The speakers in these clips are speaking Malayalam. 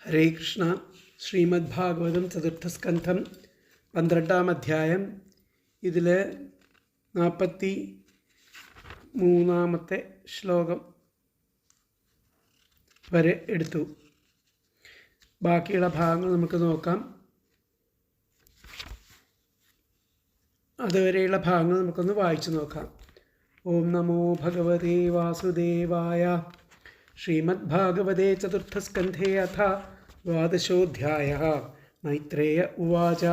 ഹരേ കൃഷ്ണ. ശ്രീമദ്ഭാഗവതം ചതുർത്ഥസ്കന്ധം 12-ാം അധ്യായം. ഇതിൽ 43-ാമത്തെ ശ്ലോകം വരെ എടുത്തു. ബാക്കിയുള്ള ഭാഗങ്ങൾ നമുക്ക് നോക്കാം. അതുവരെയുള്ള ഭാഗങ്ങൾ നമുക്കൊന്ന് വായിച്ചു നോക്കാം. ഓം നമോ ഭഗവതേ വാസുദേവായ. ശ്രീമദ്ഭാഗവതേ ചതുർത്ഥസ്കന്ധേ അഥ 12-ോऽധ്യായः. മൈത്രേയ ഉവാച.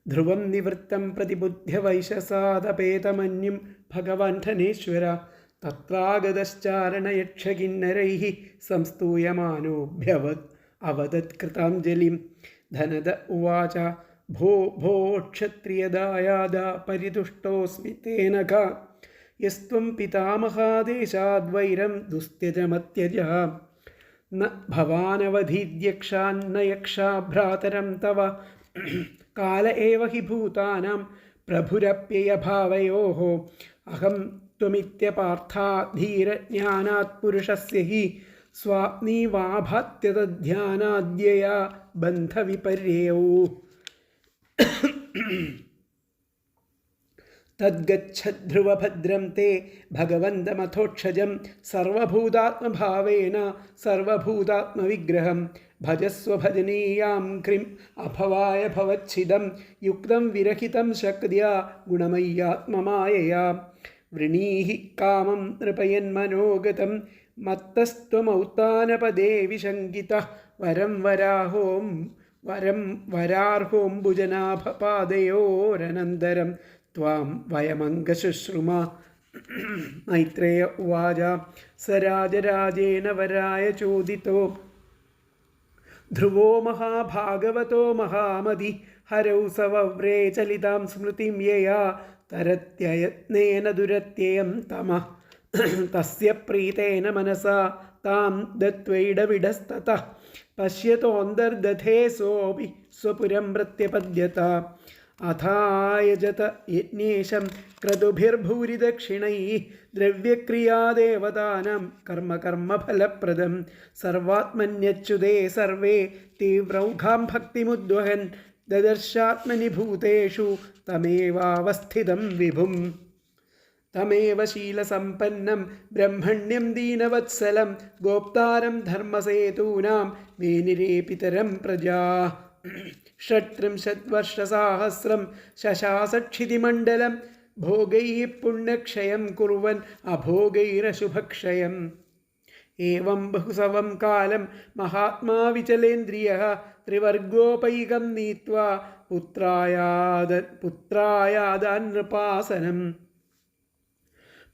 ധ്രുവം നിവൃത്തം പ്രതിബുദ്ധ്യ വൈശസാദപേതമന്യും ഭഗവാൻ ധനേശ്വര തത്രാഗതശ്ചാരണയക്ഷകിന്നരൈः സംസ്തൂയമാനോഭ്യവത് അവദത് കൃതാഞ്ജലിം. ധനദ ഉവാച. ഭോ ഭോ ക്ഷത്രിയദായാദ പരിതുഷ്ടോऽസ്മി തേനഘ യസ്ത്വം പിതാമഹാദേശാദ്വൈരം ദുസ്ത്യജമത്യജ ന ഭവാനവധീദ്യക്ഷാന്ന യക്ഷാ ഭ്രാതരം തവ കാല ഏവ ഹി ഭൂതാനാം പ്രഭുരപ്യയഭാവയോഃ അഹം ത്വമിത്യപാർത്ഥാധീരജ്ഞാനാത് പുരുഷസ്യ ഹി സ്വാപ്നീവാഭാത്യതധ്യാനാദ്യയാ ബന്ധവിപര്യയോ തദ്ഗച്ഛധ്രുവഭദ്രം തേ ഭഗവന്തമഥോക്ഷജം സർവഭൂതാത്മഭാവേന സർവഭൂതാത്മവിഗ്രഹം ഭജസ്വ ഭജനീയാം ക്രിം അഭവായ ഭവച്ഛിദം യുക്തം വിരഹിതം ശക്തിയാ ഗുണമയ്യാത്മമായയാ വൃണീഹി കാമം നൃപയന്മനോഗതം മത്തസ്ത്വമൗത്താനപദേ വിശങ്കിതഃ വരം വരാർഹോംബുജനാഭപാദയോരനന്തരം ത്വാം വയമംഗശുശ്രുമ. മൈത്രേയ ഉവാച. സ രാജരാജേന വരായ ചോദിതോ ധ്രുവോ മഹാഭാഗവതോ മഹാമതി ഹരൗ സവവ്രേ ചലിതാം സ്മൃതിം യയാ തരത്യയത്നേന ദുരത്യയം തമഃ തസ്യ പ്രീതേന മനസാ താം ദത്വൈഡവിഡസ്തതഃ പശ്യതോന്തർദധേ സോപി സ്വപുരം പ്രത്യപദ്യത അഥായജത യജ്ഞേശം ക്രതുഭിർഭൂരിദക്ഷിണൈഃ ദ്രവ്യക്രിയാദേവതാനാം കർമ്മഫലപ്രദം സർവാത്മന്യച്യുതേ സർവേ തീവ്രൗഘാം ഭക്തിമുദ്വഹൻ ദദർശാത്മനി ഭൂതേഷു തമേവാവസ്ഥിതം വിഭും തമേവ ശീലസമ്പന്നം ബ്രഹ്മണ്യം ദീനവത്സലം ഗോപ്താരം ധർമ്മസേതൂനാം വേനിരേപിതരം പ്രജാ ഷട്ത്രിംശദ്വർഷസാഹസ്രം ശശാസക്ഷിതിമണ്ഡലം ഭോഗൈഃ പുണ്യക്ഷയം കുർവൻ അഭോഗൈരശുഭക്ഷയം. ഏവം ബഹുസവം കാലം മഹാത്മാ വിചലേന്ദ്രിയഃ ത്രിവർഗോപൈകം നീത്വാ പുത്രായാദാൻ നൃപാസനം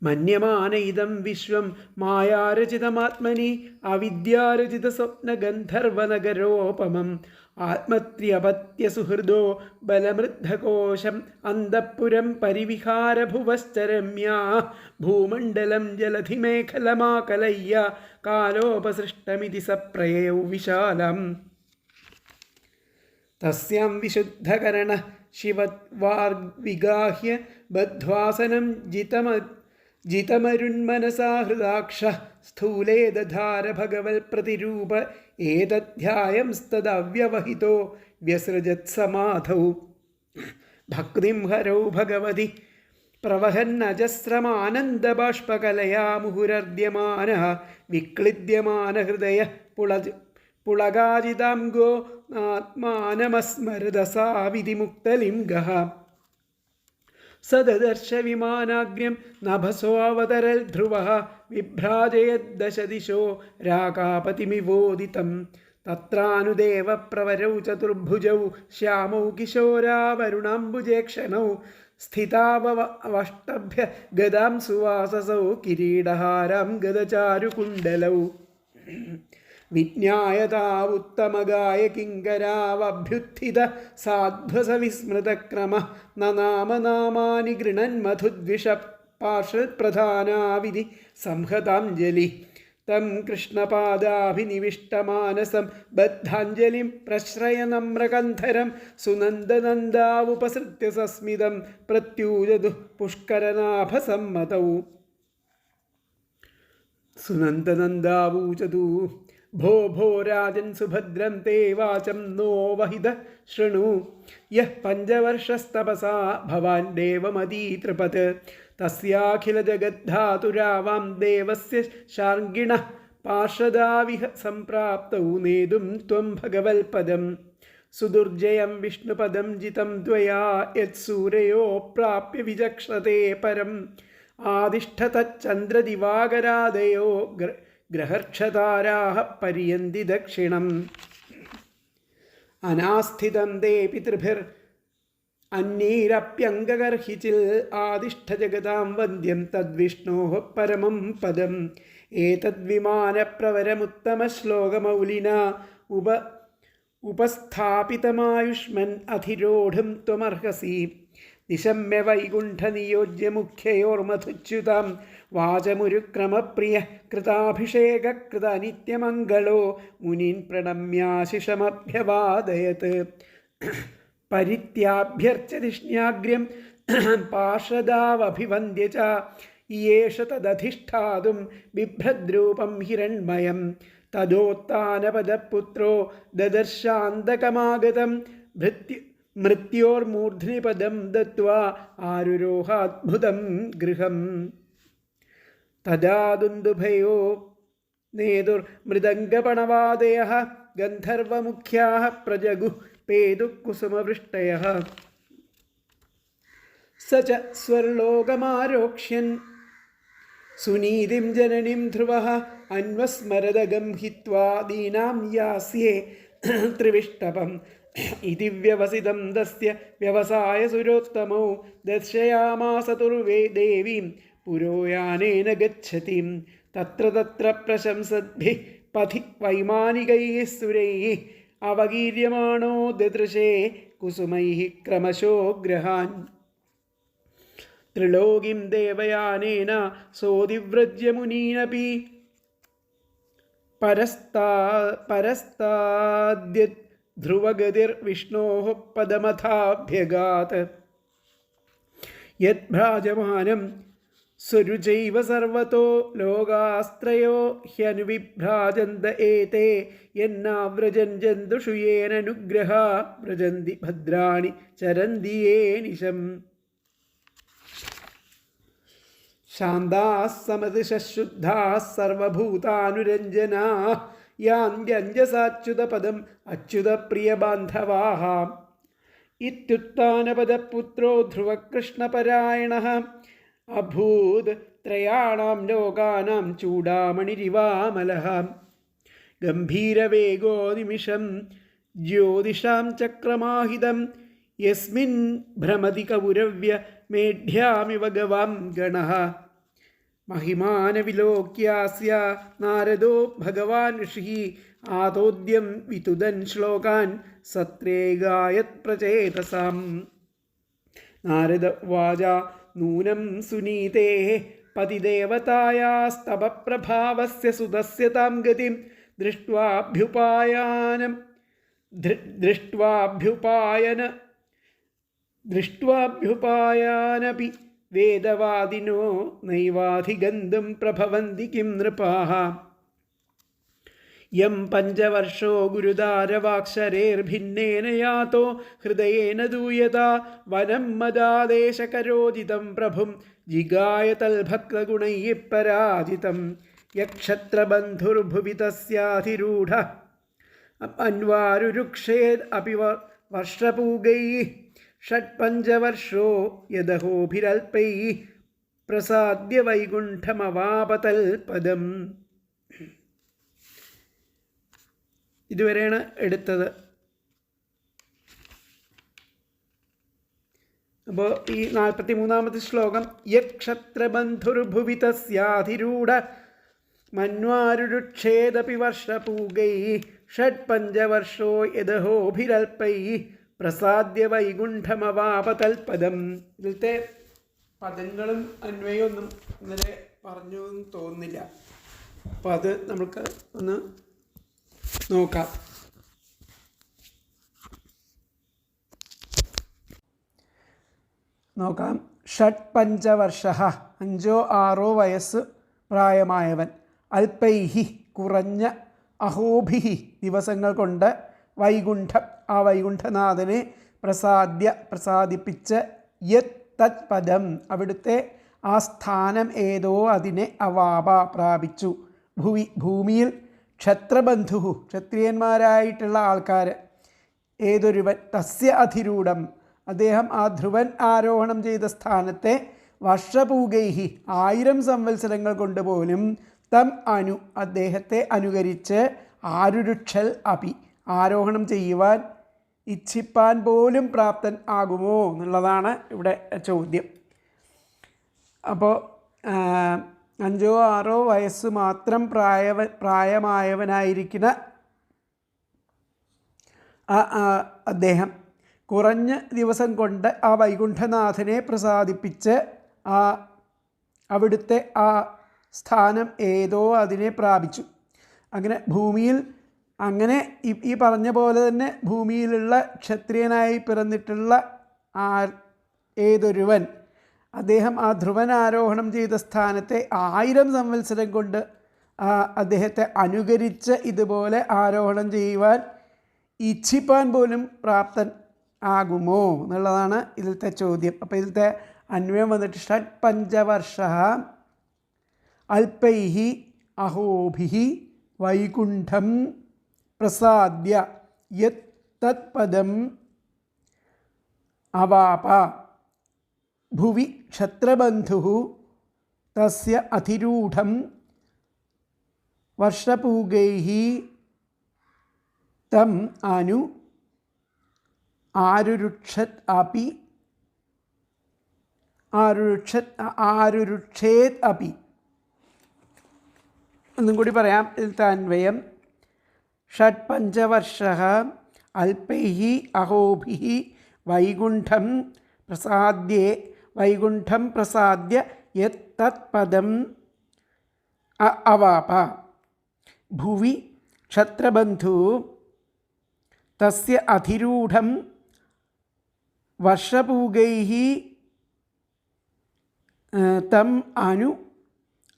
മന്യമാന ഇദം വിശ്വം മായാരചിതമാത്മനി അവിദ്യാരചിതസ്വപ്നഗന്ധർവനഗരോപമം ആത്മത്ര്യപത്യസുഹൃദോ ബലമൃദ്ധകോശം അന്തഃപുരം പരിവിഹാരഭുവശ്ചരമ്യാ ഭൂമണ്ഡലം ജലധിമേഖലമാകലയ്യ കാലോപസൃഷ്ടമിതി സപ്രയൗ വിശാലം. തസ്യാം വിശുദ്ധകരണ ശിവദ്വാർവിഗാഹ്യ ബദ്ധ്വാസനം ജിതമരുന്മനസാ ഹൃദാക്ഷ സ്ഥൂലേ ദധാര ഭഗവൽ പ്രതിരൂപ ഏതധ്യായംസ്തദവ്യവഹിതോ വ്യസൃജത് സമാധൗ ഭക്തിം ഹരൗ ഭഗവതി പ്രവഹന്നജസ്രമാനന്ദബാഷ്പകലയാ മുഹുരർദ്യമാനഃ വിക്ലിദ്യമാനഹൃദയ പുളകാജിതാംഗോ ആത്മാനമസ്മരദസാ വിധിമുക്തലിംഗഃ സദദർശ വിമാനാഗ്ര്യം നഭസോവതരൽ ധ്രുവഃ വിഭ്രാജയദ്ദശദിശോ രാകാപതിമിവോദിതം തത്രാനുദേവ പ്രവരൗ ചതുർഭുജൗ ശ്യാമൗ കിശോരാവരുണാംബുജേക്ഷണൗ സ്ഥിതാവഷ്ടഭ്യ ഗദാം സുവാസസൗ കിരീടഹാരാം ഗദചാരുകുണ്ഡലൗ വിജ്ഞായതാവുത്തമഗായ കിങ്കരാവഭ്യുത്ഥിത സാധ്വസവിസ്മൃതക്രമ നാമനാമാനി ഗൃണൻ മധുദ്വിഷ പാർശ്വപ്രധാനാവിധി സംഹതാഞ്ജലി തം കൃഷ്ണപാദാഭിനിവിഷ്ടമാനസം ബദ്ധാഞ്ജലിം പ്രശ്രയനമ്രകന്ധരം സുനന്ദനന്ദാവുപസൃത്യ സസ്മിതം പ്രത്യൂജതു പുഷ്കരനാഭസമ്മതൗ സുനന്ദനന്ദാവൂചതു ഭോ ഭോ രാജൻ സുഭദ്രം തേ വാചം നോ വഹിത ശൃണു യഃ പഞ്ചവർഷസ്തപസാ ഭവാൻ ദേവമതീതൃപത് തസ്യാഖില ജഗദ്ധാതുരാവാം ദേവസ്യ ശാർഗിണഃ പാർഷദാവിഹ സംപ്രാപ്തൗ നേതും ത്വം ഭഗവൽപദം സുദുർജയം വിഷ്ണുപദം ജിതം ത്വയാ യത്സൂരയോ പ്രാപ്യ വിചക്ഷതേ പരം ആദിഷ്ഠതചന്ദ്രദിവാകരാദയോ ഗ്രഹർക്ഷതാരാः പരിയന്തി ദക്ഷിണം അനാസ്ഥിതം തേ പിതൃഭിർ അന്യൈരപ്യംഗകർഹിചിൽ ആദിഷ്ഠജഗതാം വന്ദ്യം തദ്വിഷ്ണോഃ പരമം പദം ഏതദ്വിമാനപ്രവരമുത്തമശ്ലോകമൗലിനാ ഉപസ്ഥാപിതമായുഷ്മൻ അധിരോഢും ത്വമർഹസി നിശമ്യ വൈകുണ്ഠനിയോജ്യമുഖ്യയോർമധുച്യുതാം വാചമുരുക്രമപ്രിയ കൃതാഭിഷേകകൃത നിത്യമംഗളോ മുനീൻ പ്രണമ്യാശിഷമഭ്യവാദയത് പരിത്യാഭ്യർച്ചതിഷ്ണ്യാഗ്ര്യം പാർഷദാവഭിവന്ദ്യ ച യേഷ തദധിഷ്ഠാതും ബിഭ്രദ്രൂപം ഹിരണ്മയം തദോത്ഥാനപദപുത്രോ ദദർശാന്തകമാഗതം മൃത്യോർമൂർധ്നിപദം ദത്വാ ആരുരോഹാത്ഭുതം ഗൃഹം തദാ ദുന്ദുഭയോ നേതുർമൃദംഗപണവാദയഃ ഗന്ധർവമുഖ്യാഃ പ്രജഗുഃ പേതുകുസുമവൃഷ്ടയഃ സ ച സ്വർലോകമാരോക്ഷ്യൻ സുനീതിം ജനനീം ധ്രുവഃ അന്വസ്മരദഗം ഹിത്വാ ദീനാം യാസ്യേ ത്രിവിഷ്ടപം ഇതി വ്യവസിതം തസ്യ വ്യവസായ സുരോത്തമോ ദർശയാമാസ തുർവേ ദേവീം പുരോയാനേന ഗച്ഛതിം തത്ര തത്ര പ്രശംസദ്ഭിഃ പഥി വൈമാനികൈഃ സുരൈഃ അവകീര്യമാണോ ദദൃശേ കുസുമൈഃ ക്രമശോ ഗ്രഹാൻ ത്രിലോകിം ദേവയാനേന സോദിവ്രജ്യ മുനീനപി പരസ്താദ്യത് ധ്രുവഗതിർവിഷ്ണോഃ പദമഥാഭ്യഗാത് യദ്ഭ്രാജമാനം സ്വരുചൈവ സർവതോ ലോകാസ്ത്രയോ ഹ്യനുവിഭ്രാജന്ത ഏതേ യന്നാവ്രജൻ ജന്തുഷു യേനനുഗ്രഹാ വ്രജന്തി ഭദ്രാണി ചരന്തി യേ നിശം ശാന്താഃ സമതിശുദ്ധാഃ സർവഭൂതാനുരഞ്ജനാഃ യാന്ത്യഞ്ജസാച്യുതപദം അച്യുതപ്രിയബാന്ധവാഃ ഇത്യുത്ഥാനപദപുത്രോ ധ്രുവകൃഷ്ണപരായണഃ അഭൂത് ത്രയാണാം ലോകാനാം ചൂഡാമണിരിവാമലഃ ഗംഭീരവേഗോ നിമിഷം ജ്യോതിഷാം ചക്രമാഹിതം യസ്മിൻ ഭ്രമതി കൗരവ്യ മേഢ്യാമിവ ഗവാം ഗണഃ മഹിമാനവിലോക്യാസ്യ നാരദോ ഭഗവാൻ ഋഷിഃ ആതോദ്യം വിതുദൻ ശ്ലോകാൻ സത്രേ ഗായത് പ്രചേതസാം നാരദ ഉവാച നൂനം സുനീതേഃ പതിദേവതായാസ്തവപ്രഭാവസ്യ സുതസ്യ താം ഗതിം ദൃഷ്ട്വാഭ്യുപായനപി വേദവാദിനോ നൈവാധിഗന്ധും പ്രഭവന്തി കിം നൃപാഃ യം പഞ്ചവർഷോ ഗുരുദാരവാക്ഷരേർഭിന്നേന യാതോ ഹൃദയേന ദൂയതാ വനം മദാദേശകരോജിതം പ്രഭും ജിഗായ തൽഭക്തഗുണൈഃ പരാജിതം യക്ഷത്രബന്ധുർഭുവി തസ്യാധിരൂഢ അന്വാരുരുക്ഷേദ് അപി വർഷപൂഗൈഃ ഷഡ്പഞ്ചവർഷോ യദഹോഭിരൽപൈഃ പ്രസാദ്യ വൈകുണ്ഠമവാപതൽപദം. ഇതുവരെയാണ് എടുത്തത്. അപ്പോൾ ഈ 43-ാമത്തെ ശ്ലോകം യക്ഷത്രബന്ധുർഭുവി തസ്യാധിരൂഢ മന്വാരുരുക്ഷേദപി വർഷപൂഗൈഃ ഷഡ്പഞ്ചവർഷോ യദഹോഭിരൽപൈഃ പ്രസാദ്യ വൈകുണ്ഠമവാപതൽപദം. ഇതിലത്തെ പദങ്ങളും അന്വയമൊന്നും ഇന്നലെ പറഞ്ഞു എന്ന് തോന്നുന്നില്ല. അപ്പോൾ അത് നമുക്ക് ഒന്ന് നോക്കാം. ഷഡ്പഞ്ചവർഷ 5-6 വയസ്സ് പ്രായമായവൻ, അൽപൈഹി കുറഞ്ഞ അഹോഭി ദിവസങ്ങൾ കൊണ്ട് വൈകുണ്ഠം ആ വൈകുണ്ഠനാഥനെ പ്രസാദിപ്പിച്ച് യത് തത് പദം അവിടുത്തെ ആ സ്ഥാനം ഏതോ അതിനെ അവാപ പ്രാപിച്ചു. ഭൂമിയിൽ ക്ഷത്രബന്ധു ക്ഷത്രിയന്മാരായിട്ടുള്ള ആൾക്കാർ ഏതൊരുവൻ തസ്യ അധിരൂഢം അദ്ദേഹം ആ ധ്രുവൻ ആരോഹണം ചെയ്ത സ്ഥാനത്തെ വർഷപൂകൈഹി 1000 സംവത്സരങ്ങൾ കൊണ്ട് പോലും തം അദ്ദേഹത്തെ അനുകരിച്ച് ആരുരുക്ഷൽ അപി ആരോഹണം ചെയ്യുവാൻ ഇച്ഛിപ്പാൻ പോലും പ്രാപ്തൻ ആകുമോ എന്നുള്ളതാണ് ഇവിടെ ചോദ്യം. അപ്പോൾ 5-6 വയസ്സ് മാത്രം പ്രായമായവനായിരിക്കുന്ന അദ്ദേഹം കുറഞ്ഞ ദിവസം കൊണ്ട് ആ വൈകുണ്ഠനാഥനെ പ്രസാദിപ്പിച്ച് അവിടുത്തെ ആ സ്ഥാനം ഏതോ അതിനെ പ്രാപിച്ചു. അങ്ങനെ ഭൂമിയിൽ അങ്ങനെ ഈ പറഞ്ഞ പോലെ തന്നെ ഭൂമിയിലുള്ള ക്ഷത്രിയനായി പിറന്നിട്ടുള്ള ഏതൊരുവൻ അദ്ദേഹം ആ ധ്രുവൻ ആരോഹണം ചെയ്ത സ്ഥാനത്തെ 1000 സംവത്സരം കൊണ്ട് അദ്ദേഹത്തെ അനുകരിച്ച് ഇതുപോലെ ആരോഹണം ചെയ്യുവാൻ ഇച്ഛിപ്പാൻ പോലും പ്രാപ്തൻ ആകുമോ എന്നുള്ളതാണ് ഇതിലത്തെ ചോദ്യം. അപ്പോൾ ഇതിലത്തെ അന്വയം വന്നിട്ട് ഷഡ്പഞ്ചവർഷ അൽപൈഹി അഹോഭിഹി വൈകുണ്ഠം പ്രസാദ്യ യത് തത് പദം അവാപ ഭുവി ക്ഷത്രബന്ധു തസ്യ അധിരൂഢം വർഷപൂഗൈഹി തം ആരുരുക്ഷത് അപി ആരുരുക്ഷേത് അപി. ഒന്നും കൂടി പറയാം. ഇതിലത്തെ അന്വയം ഷഡ്പഞ്ചവർഷ അൽപൈഹി അഹോഭിഹി വൈകുണ്ഠം പ്രസാദ്യ യത് തത് പദം അവാപ ഭുവി ക്ഷത്രബന്ധു തസ്യ അധിരൂഢം വർഷപൂഗൈഹി തം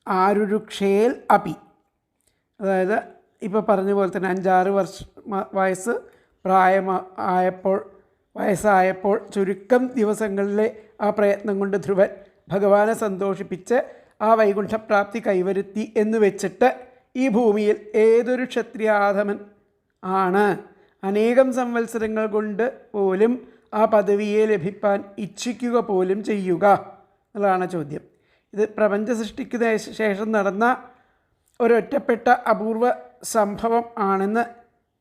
ആരുരുക്ഷേൽ അപി. അതായത് ഇപ്പോൾ പറഞ്ഞ പോലെ തന്നെ 5-6 വയസ്സ് വയസ്സായപ്പോൾ ചുരുക്കം ദിവസങ്ങളിലെ ആ പ്രയത്നം കൊണ്ട് ധ്രുവൻ ഭഗവാനെ സന്തോഷിപ്പിച്ച് ആ വൈകുണ്ഠപ്രാപ്തി കൈവരുത്തി എന്ന് വെച്ചിട്ട് ഈ ഭൂമിയിൽ ഏതൊരു ക്ഷത്രിയാധമൻ ആണ് അനേകം സംവത്സരങ്ങൾ കൊണ്ട് പോലും ആ പദവിയെ ലഭിപ്പാൻ ഇച്ഛിക്കുക പോലും ചെയ്യുക എന്നുള്ളതാണ് ചോദ്യം. ഇത് പ്രപഞ്ച സൃഷ്ടിക്ക് ശേഷം നടന്ന ഒരൊറ്റപ്പെട്ട അപൂർവ സംഭവം ആണെന്ന്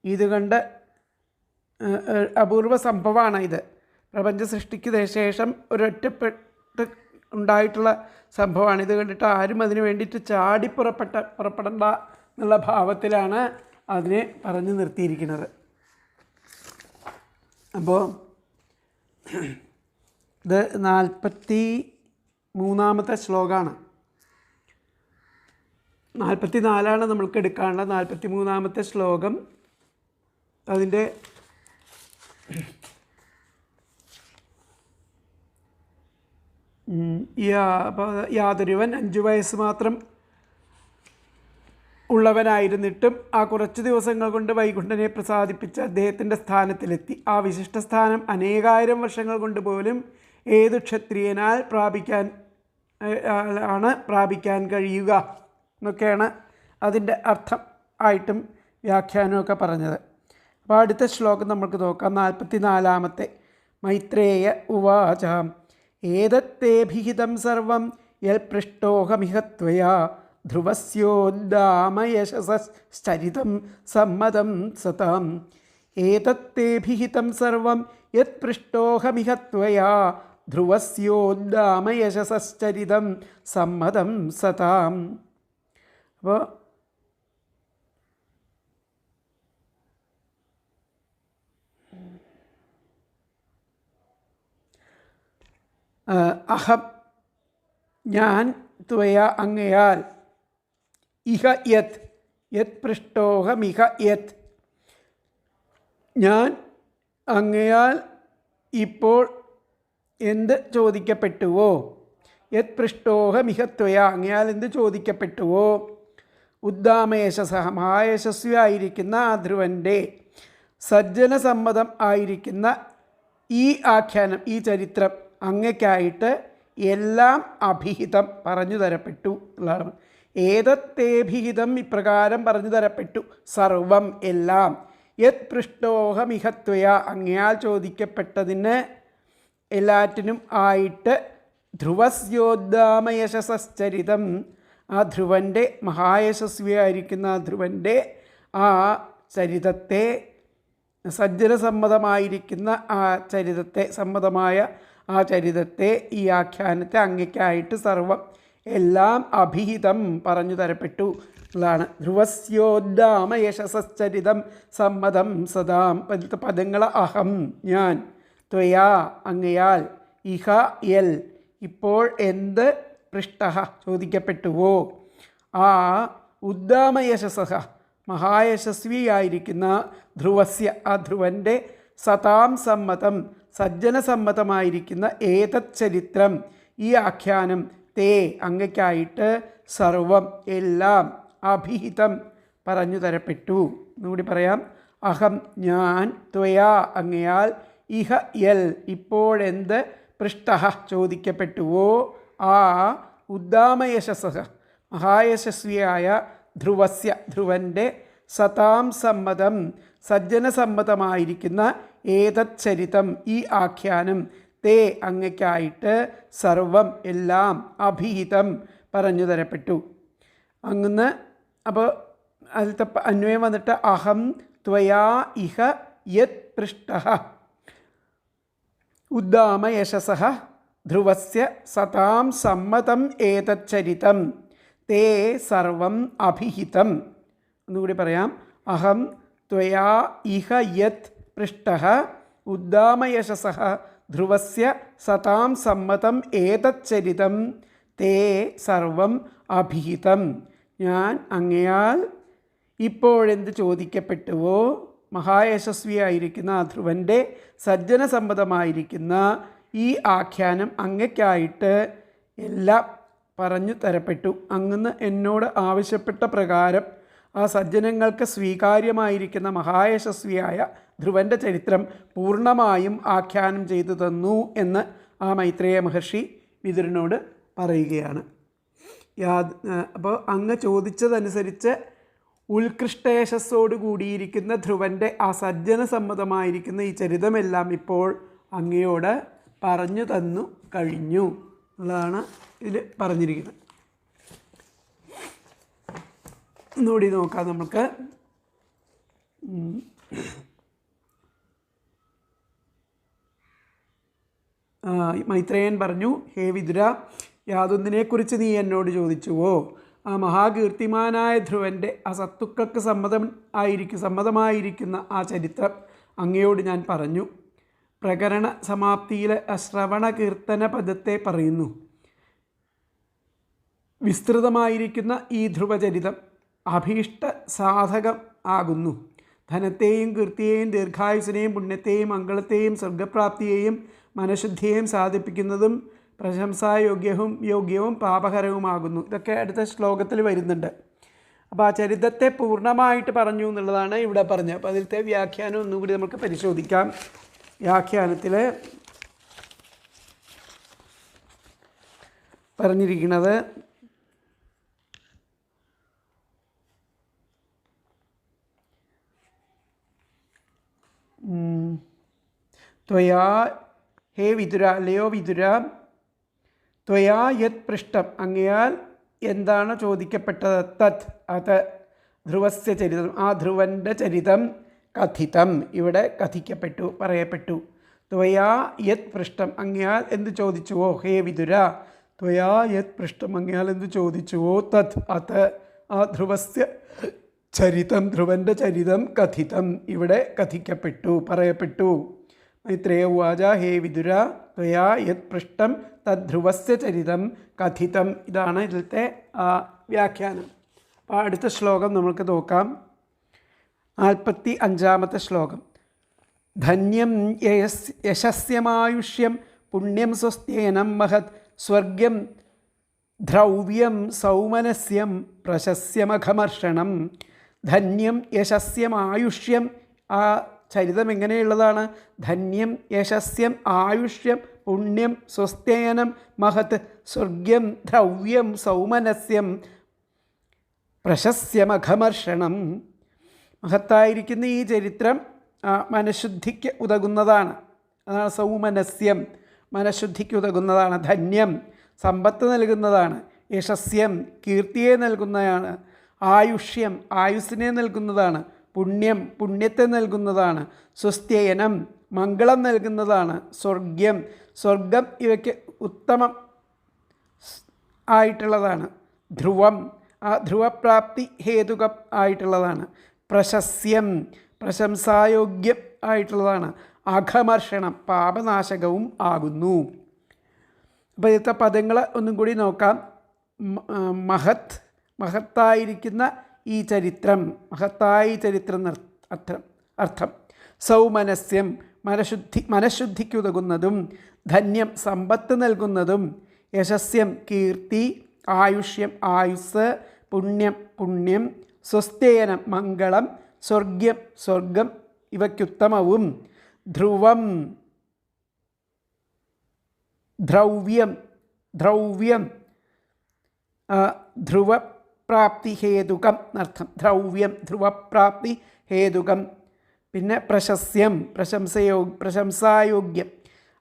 ഇതുകണ്ട് അപൂർവ സംഭവമാണ് ഇത്. പ്രപഞ്ച സൃഷ്ടിക്ക് ശേഷം ഒരൊറ്റപ്പെട്ട് ഉണ്ടായിട്ടുള്ള സംഭവമാണ്. ഇത് കണ്ടിട്ട് ആരും അതിന് വേണ്ടിയിട്ട് പുറപ്പെടണ്ട എന്നുള്ള ഭാവത്തിലാണ് അതിനെ പറഞ്ഞു നിർത്തിയിരിക്കുന്നത്. അപ്പോൾ ഇത് 43-ാമത്തെ ശ്ലോകമാണ്. 44 നമ്മൾക്ക് എടുക്കാനുള്ള 43-ാമത്തെ ശ്ലോകം. അതിൻ്റെ യാതൊരുവൻ 5 വയസ്സ് മാത്രം ഉള്ളവനായിരുന്നിട്ടും ആ കുറച്ച് ദിവസങ്ങൾ കൊണ്ട് വൈകുണ്ഠനെ പ്രസാദിപ്പിച്ച് അദ്ദേഹത്തിൻ്റെ സ്ഥാനത്തിലെത്തി. ആ വിശിഷ്ട സ്ഥാനം അനേകായിരം വർഷങ്ങൾ കൊണ്ട് പോലും ഏതു ക്ഷത്രിയനാൽ പ്രാപിക്കാൻ കഴിയുക എന്നൊക്കെയാണ് അതിൻ്റെ അർത്ഥം ആയിട്ടും വ്യാഖ്യാനമൊക്കെ പറഞ്ഞത്. അപ്പോൾ അടുത്ത ശ്ലോകം നമുക്ക് നോക്കാം. 44-ാമത്തെ. മൈത്രേയ ഉവാച ഏതത്തേഭിഹിതം സർവം യൽ പൃഷ്ടോഹമിഹ ത്വയാ ധ്രുവസ്യോദ്ദാമയശസശ്ചരിതം സമ്മതം സതാം. ഏതത്തേഭിഹിതം സർവം യത് പൃഷ്ടോഹമിഹ ത്വയാ ധ്രുവസ്യോദ്ദാമയശസശ്ചരിതം സമ്മതം സതാം. അപ്പോൾ അഹം ഞാൻ ത്വയ അങ്ങയാൽ ഇഹ യത് പൃഷ്ടോഹമിഹ യത് ഞാൻ അങ്ങയാൽ ഇപ്പോൾ എന്ത് ചോദിക്കപ്പെട്ടുവോ യത് പൃഷ്ടോഹമിഹ ത്വയ അങ്ങയാൽ എന്ത് ചോദിക്കപ്പെട്ടുവോ ഉദ്ദാമയശസ മഹായശസ്വിയായിരിക്കുന്ന ആ ധ്രുവൻ്റെ സജ്ജനസമ്മതം ആയിരിക്കുന്ന ഈ ആഖ്യാനം, ഈ ചരിത്രം അങ്ങയ്ക്കായിട്ട് എല്ലാം അഭിഹിതം പറഞ്ഞു തരപ്പെട്ടു എന്നുള്ളതാണ്. ഏതത്തേഭിഹിതം ഇപ്രകാരം പറഞ്ഞു തരപ്പെട്ടു. സർവം എല്ലാം. യത് പൃഷ്ടോഹമിഹത്വയ അങ്ങയാൽ ചോദിക്കപ്പെട്ടതിന് എല്ലാറ്റിനും ആയിട്ട് ധ്രുവസ്യോദ്ദാമയശസശ്ചരിതം ആ ധ്രുവൻ്റെ മഹായശസ്വിയായിരിക്കുന്ന ആ ധ്രുവൻ്റെ ആ ചരിതത്തെ, സജ്ജനസമ്മതമായിരിക്കുന്ന ആ ചരിതത്തെ, സമ്മതമായ ആ ചരിതത്തെ, ഈ ആഖ്യാനത്തെ അങ്ങയ്ക്കായിട്ട് സർവം എല്ലാം അഭിഹിതം പറഞ്ഞു തരപ്പെട്ടു എന്നുള്ളതാണ്. ധ്രുവസ്യോദ്ദാമയശസശ്ചരിതം സമ്മതം സദാം. പദങ്ങൾ അഹം ഞാൻ, ത്വയാ അങ്ങയാൽ, ഇഹ യൽ ഇപ്പോൾ എന്ത്, പൃഷ്ട ചോദിക്കപ്പെട്ടുവോ, ആ ഉദ്ദാമയശസഃ മഹായശസ്വിയായിരിക്കുന്ന ധ്രുവസ്യ ആ ധ്രുവൻ്റെ സതാം സമ്മതം സജ്ജനസമ്മതമായിരിക്കുന്ന ഏതത് ചരിത്രം ഈ ആഖ്യാനം തേ അങ്ങയ്ക്കായിട്ട് സർവം എല്ലാം അഭിഹിതം പറഞ്ഞു തരപ്പെട്ടു. എന്നുകൂടി പറയാം. അഹം ഞാൻ, ത്വയാ അങ്ങയാൽ, ഇഹ യൽ ഇപ്പോഴെന്ത്, പൃഷ്ട ചോദിക്കപ്പെട്ടുവോ, ആ ഉദ്ദാമയശസഃ മഹായശസ്വിയായ ധ്രുവസ്യ ധ്രുവൻ്റെ സതാം സമ്മതം സജ്ജനസമ്മതമായിരിക്കുന്ന ഏതത് ചരിതം ഈ ആഖ്യാനം തേ അങ്ങയ്ക്കായിട്ട് സർവം എല്ലാം അഭിഹിതം പറഞ്ഞു തരപ്പെട്ടു. അങ്ങനെ അപ്പോൾ അതിലത്തെ അന്വയം വന്നിട്ട് അഹം ത്വയാ ഇഹ യത് പൃഷ്ട ഉദ്ദാമയശസഃ ധ്രുവസ്യ സതാം സമ്മതം ഏതത് ചരിതം തേ സർവം അഭിഹിതം. ഒന്നുകൂടി പറയാം. അഹം ത്വയാ ഇഹ യത് പൃഷ്ട ഉദ്ദാമയശസഃ ധ്രുവസ്യ സതാം സമ്മതം ഏതത് ചരിതം തേ സർവം അഭിഹിതം. ഞാൻ അങ്ങയാൽ ഇപ്പോഴെന്ത് ചോദിക്കപ്പെട്ടുവോ, മഹായശസ്വിയായിരിക്കുന്ന ആ ധ്രുവൻ്റെ സജ്ജനസമ്മതമായിരിക്കുന്ന ഈ ആഖ്യാനം അങ്ങയ്ക്കായിട്ട് എല്ലാം പറഞ്ഞു തരപ്പെട്ടു. അങ്ങ് എന്നോട് ആവശ്യപ്പെട്ട പ്രകാരം ആ സജ്ജനങ്ങൾക്ക് സ്വീകാര്യമായിരിക്കുന്ന മഹായശസ്വിയായ ധ്രുവൻ്റെ ചരിത്രം പൂർണ്ണമായും ആഖ്യാനം ചെയ്തു തന്നു എന്ന് ആ മൈത്രേയ മഹർഷി വിതുരനോട് പറയുകയാണ്. അപ്പോൾ അങ്ങ് ചോദിച്ചതനുസരിച്ച് ഉത്കൃഷ്ടയശസ്സോട് കൂടിയിരിക്കുന്ന ധ്രുവൻ്റെ ആ സജ്ജനസമ്മതമായിരിക്കുന്ന ഈ ചരിതമെല്ലാം ഇപ്പോൾ അങ്ങയോട് പറഞ്ഞു തന്നു കഴിഞ്ഞു എന്നുള്ളതാണ് ഇതിൽ പറഞ്ഞിരിക്കുന്നത്. ഒന്നുകൂടി നോക്കാം നമുക്ക്. മൈത്രേയൻ പറഞ്ഞു, ഹേ വിതുര, യാതൊന്നിനെക്കുറിച്ച് നീ എന്നോട് ചോദിച്ചുവോ, ആ മഹാകീർത്തിമാനായ ധ്രുവൻ്റെ ആ സത്തുക്കൾക്ക് സമ്മതമായിരിക്കുന്ന ആ ചരിത്രം അങ്ങയോട് ഞാൻ പറഞ്ഞു. പ്രകരണ സമാപ്തിയിലെ ശ്രവണ കീർത്തന പദത്തെ പറയുന്നു. വിസ്തൃതമായിരിക്കുന്ന ഈ ധ്രുവചരിതം അഭീഷ്ട സാധകം ആകുന്നു. ധനത്തെയും കീർത്തിയെയും ദീർഘായുസിനെയും പുണ്യത്തെയും മംഗളത്തെയും സ്വർഗപ്രാപ്തിയെയും മനഃശുദ്ധിയെയും സാധിപ്പിക്കുന്നതും പ്രശംസായോഗ്യവും പാപകരവുമാകുന്നു. ഇതൊക്കെ അടുത്ത ശ്ലോകത്തിൽ വരുന്നുണ്ട്. അപ്പോൾ ആ ചരിത്രത്തെ പൂർണ്ണമായിട്ട് പറഞ്ഞു എന്നുള്ളതാണ് ഇവിടെ പറഞ്ഞത്. അപ്പോൾ അതിലത്തെ വ്യാഖ്യാനം ഒന്നുകൂടി നമുക്ക് പരിശോധിക്കാം. വ്യാഖ്യാനത്തിൽ പറഞ്ഞിരിക്കുന്നത് ത്വയാ ഹേ വിതുര, അല്ലയോ വിതുര, ത്വയാ യത് പൃഷ്ടം അങ്ങയാൽ എന്താണ് ചോദിക്കപ്പെട്ടത്, തത് അത് ധ്രുവസ്യ ചരിതം ആ ധ്രുവൻ്റെ ചരിതം കഥിതം ഇവിടെ കഥിക്കപ്പെട്ടു, പറയപ്പെട്ടു. ത്വയാ യത് പൃഷ്ടം അങ്ങയാൽ എന്ത് ചോദിച്ചുവോ, ഹേ വിതുര, ത്വയാ യത് പൃഷ്ടം അങ്ങയാൽ എന്ത് ചോദിച്ചുവോ, തത് അത് ആ ധ്രുവസ്യ ചരിതം ധ്രുവൻ്റെ ചരിതം കഥിതം ഇവിടെ കഥിക്കപ്പെട്ടു, പറയപ്പെട്ടു. മൈത്രേയ ഉവാച ഹേ വിതുര ത്വയാ യത് പൃഷ്ടം തദ് ധ്രുവസ്യ ചരിതം കഥിതം. ഇതാണ് ഇതിലത്തെ വ്യാഖ്യാനം. അപ്പോൾ അടുത്ത ശ്ലോകം നമുക്ക് നോക്കാം. 45-ാമത്തെ ശ്ലോകം. ധന്യം യശസ്യമായുഷ്യം പുണ്യം സ്വസ്ത്യേനം മഹത് സ്വർഗ്യം ദ്രവ്യം സൗമനസ്യം പ്രശസ്യമഘമർഷണം ധന്യം യശസ്യം ആയുഷ്യം. ആ ചരിതം എങ്ങനെയുള്ളതാണ്? ധന്യം യശസ്യം ആയുഷ്യം പുണ്യം സ്വസ്ത്യയനം മഹത് സ്വർഗ്യം ദ്രവ്യം സൗമനസ്യം പ്രശസ്യമഘമർഷണം. മഹത്തായിരിക്കുന്ന ഈ ചരിത്രം മനഃശുദ്ധിക്ക് ഉതകുന്നതാണ്. അതാണ് സൗമനസ്യം, മനഃശുദ്ധിക്ക് ഉതകുന്നതാണ്. ധന്യം, സമ്പത്ത് നൽകുന്നതാണ്. യശസ്യം, കീർത്തിയെ നൽകുന്നതാണ്. ആയുഷ്യം, ആയുസ്സിനെ നൽകുന്നതാണ്. പുണ്യം, പുണ്യത്തെ നൽകുന്നതാണ്. സ്വസ്ത്യയനം, മംഗളം നൽകുന്നതാണ്. സ്വർഗ്യം, സ്വർഗം ഇവയ്ക്ക് ഉത്തമം ആയിട്ടുള്ളതാണ്. ധ്രുവം, ആ ധ്രുവപ്രാപ്തി ഹേതുകം ആയിട്ടുള്ളതാണ്. പ്രശസ്യം, പ്രശംസായോഗ്യം ആയിട്ടുള്ളതാണ്. അഘമർഷണം, പാപനാശകവും ആകുന്നു. അപ്പോൾ ഇന്നത്തെ പദങ്ങൾ ഒന്നും കൂടി നോക്കാം. മഹത്, മഹത്തായിരിക്കുന്ന ഈ ചരിത്രം, മഹത്തായ ചരിത്രം അർത്ഥം. സൗമനസ്യം, മനഃശുദ്ധിക്കുതകുന്നതും. ധന്യം, സമ്പത്ത് നൽകുന്നതും. യശസ്യം, കീർത്തി. ആയുഷ്യം, ആയുസ്. പുണ്യം, പുണ്യം. സ്വസ്ത്യയനം, മംഗളം. സ്വർഗ്യം, സ്വർഗം ഇവയ്ക്കുത്തമവും. ധ്രുവം, ദ്രവ്യം, ദ്രവ്യം ധ്രുവപ്രാപ്തി ഹേതുകം എന്നർത്ഥം. ദ്രവ്യം, ധ്രുവപ്രാപ്തി ഹേതുകം. പിന്നെ പ്രശസ്യം, പ്രശംസായോഗ്യം.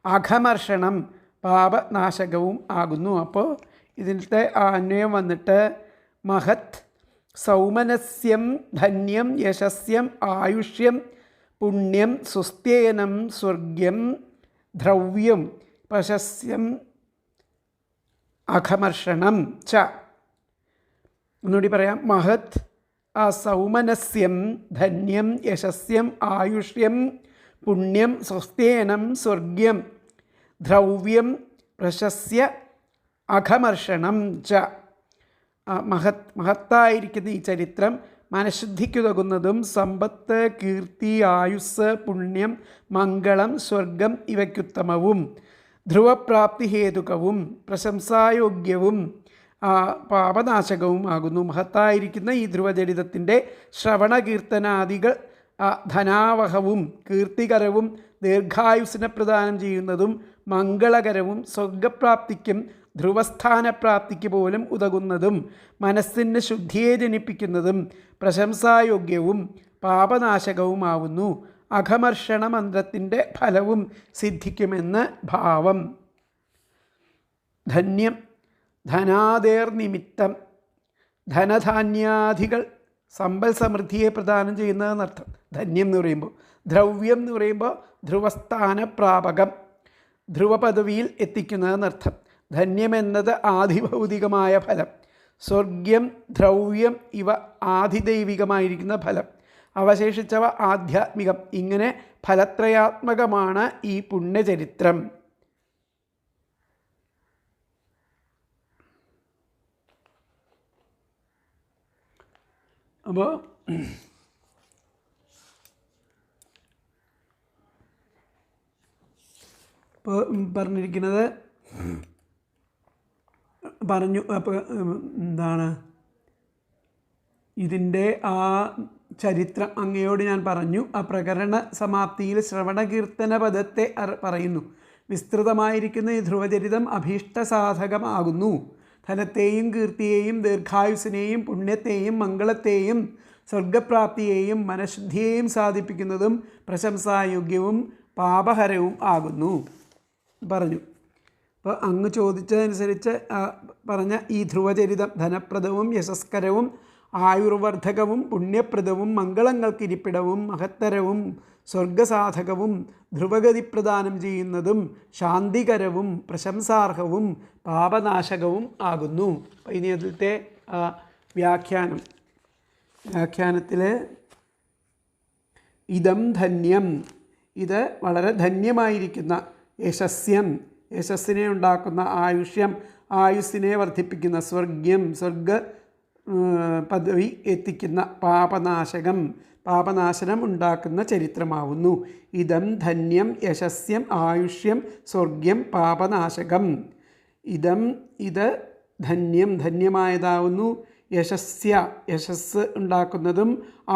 അഘമർഷണം, പാപനാശകവും ആകുന്നു. അപ്പോൾ ഇതിലത്തെ അന്വയം വന്നിട്ട് മഹത് സൗമനസ്യം ധന്യം യശസ്യം ആയുഷ്യം പുണ്യം സുസ്ഥേനം സ്വർഗ്യം ദ്രവ്യം പ്രശസ്യം അഘമർഷണം ച. ഒന്നുകൂടി പറയാം. മഹത് സൗമനസ്യം ധന്യം യശസ്യം ആയുഷ്യം പുണ്യം സുസ്ഥേനം സ്വർഗ്യം ദ്രവ്യം പ്രശസ്യ അഘമർഷണം ച. മഹത്തായിരിക്കുന്ന ഈ ചരിത്രം മനഃശുദ്ധിക്കുതകുന്നതും സമ്പത്ത്, കീർത്തി, ആയുസ്, പുണ്യം, മംഗളം, സ്വർഗം ഇവയ്ക്കുത്തമവും. ധ്രുവപ്രാപ്തി ഹേതുകവും പ്രശംസായോഗ്യവും പാപനാശകവും ആകുന്നു. മഹത്തായിരിക്കുന്ന ഈ ധ്രുവചരിതത്തിൻ്റെ ശ്രവണകീർത്തനാദികൾ ധനാവഹവും കീർത്തികരവും ദീർഘായുസ്സിനെ പ്രദാനം ചെയ്യുന്നതും മംഗളകരവും സ്വർഗപ്രാപ്തിക്കും ധ്രുവസ്ഥാനപ്രാപ്തിക്ക് പോലും ഉതകുന്നതും മനസ്സിന് ശുദ്ധിയെ ജനിപ്പിക്കുന്നതും പ്രശംസായോഗ്യവും പാപനാശകവുമാവുന്നു. അഘമർഷണ മന്ത്രത്തിൻ്റെ ഫലവും സിദ്ധിക്കുമെന്ന് ഭാവം. ധന്യം, ധനാദേർ നിമിത്തം. ധനധാന്യാദികൾ സമ്പൽ സമൃദ്ധിയെ പ്രദാനം ചെയ്യുന്നതെന്നർത്ഥം ധന്യം എന്ന് പറയുമ്പോൾ. ദ്രവ്യം എന്ന് പറയുമ്പോൾ ധ്രുവസ്ഥാനപ്രാപകം, ധ്രുവപദവിയിൽ എത്തിക്കുന്നതെന്നർത്ഥം. ധന്യം എന്നത് ആധിഭൗതികമായ ഫലം. സ്വർഗ്യം, ദ്രവ്യം ഇവ ആധിദൈവികമായിരിക്കുന്ന ഫലം. അവശേഷിച്ചവ ആധ്യാത്മികം. ഇങ്ങനെ ഫലത്രയാത്മകമാണ് ഈ പുണ്യചരിത്രം. അപ്പോൾ പറഞ്ഞിരിക്കുന്നത് പറഞ്ഞു. അപ്പോൾ എന്താണ് ഇതിൻ്റെ ആ ചരിത്രം അങ്ങയോട് ഞാൻ പറഞ്ഞു. ആ പ്രകരണ സമാപ്തിയിൽ ശ്രവണകീർത്തന പദത്തെ പറയുന്നു. വിസ്തൃതമായിരിക്കുന്ന ഈ ധ്രുവചരിതം അഭീഷ്ടസാധകമാകുന്നു. ധനത്തെയും കീർത്തിയെയും ദീർഘായുസിനെയും പുണ്യത്തെയും മംഗളത്തെയും സ്വർഗപ്രാപ്തിയെയും മനഃശുദ്ധിയെയും സാധിപ്പിക്കുന്നതും പ്രശംസായോഗ്യവും പാപഹരവും ആകുന്നു പറഞ്ഞു. അപ്പോൾ അങ്ങ് ചോദിച്ചതനുസരിച്ച് പറഞ്ഞ ഈ ധ്രുവചരിതം ധനപ്രദവും യശസ്കരവും ആയുർവർദ്ധകവും പുണ്യപ്രദവും മംഗളങ്ങൾക്കിരിപ്പിടവും മഹത്തരവും സ്വർഗസാധകവും ധ്രുവഗതി പ്രദാനം ചെയ്യുന്നതും ശാന്തികരവും പ്രശംസാർഹവും പാപനാശകവും ആകുന്നു. അപ്പോൾ ഇനി അതിലത്തെ വ്യാഖ്യാനത്തിൽ ഇദം ധന്യം, ഇത് വളരെ ധന്യമായിരിക്കുന്ന. യശസ്യം, യശസ്സിനെ ഉണ്ടാക്കുന്ന. ആയുഷ്യം, ആയുസ്സിനെ വർദ്ധിപ്പിക്കുന്ന. സ്വർഗ്യം, സ്വർഗ പദവി എത്തിക്കുന്ന. പാപനാശകം, പാപനാശനം ഉണ്ടാക്കുന്ന ചരിത്രമാവുന്നു. ഇദം ധന്യം യശസ്യം ആയുഷ്യം സ്വർഗ്യം പാപനാശകം. ഇദം, ഇത് ധന്യം ധന്യമായതാവുന്നു, യശസ്യ യശസ് ഉണ്ടാക്കുന്നതും,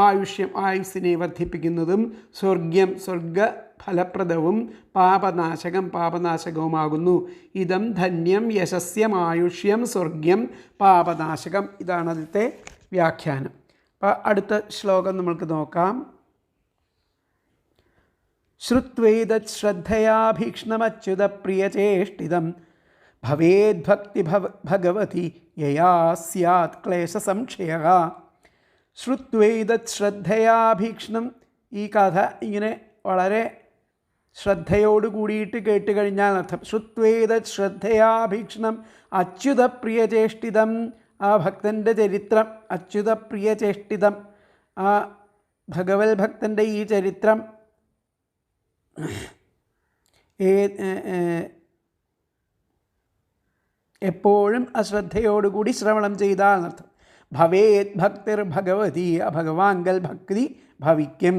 ആയുഷ്യം ആയുസ്സിനെ വർദ്ധിപ്പിക്കുന്നതും, സ്വർഗ്യം സ്വർഗ ഫലപ്രദവും, പാപനാശകം പാപനാശകവുമാകുന്നു. ഇതം ധന്യം യശസ്യം ആയുഷ്യം സ്വർഗ്യം പാപനാശകം. ഇതാണ് അതിലത്തെ വ്യാഖ്യാനം. അപ്പോൾ അടുത്ത ശ്ലോകം നമ്മൾക്ക് നോക്കാം. ശ്രുത്വേതത് ശ്രദ്ധയാഭീക്ഷ്ണമച്യുതപ്രിയചേഷ്ടിതം ഭവേദ്ഭക്തി ഭഗവതി യയാ സ്യാത് ക്ലേശസംക്ഷയഃ. ശ്രുത്വേതത് ശ്രദ്ധയാഭീക്ഷ്ണം. ഈ കഥ ഇങ്ങനെ വളരെ ശ്രദ്ധയോട് കൂടിയിട്ട് കേട്ട് കഴിഞ്ഞാൽ അർത്ഥം. ശ്രുത്വേതത് ശ്രദ്ധയാഭീക്ഷ്ണം അച്യുതപ്രിയചേഷ്ടിതം. ആ ഭക്തൻ്റെ ചരിത്രം, അച്യുതപ്രിയചേഷ്ടിതം, ആ ഭഗവത് ഭക്തൻ്റെ ഈ ചരിത്രം എപ്പോഴും അശ്രദ്ധയോടുകൂടി ശ്രവണം ചെയ്താൽ എന്നർത്ഥം. ഭവേത് ഭക്തിർ ഭഗവതി. ഭഗവാങ്കൽ ഭക്തി ഭവിക്കും.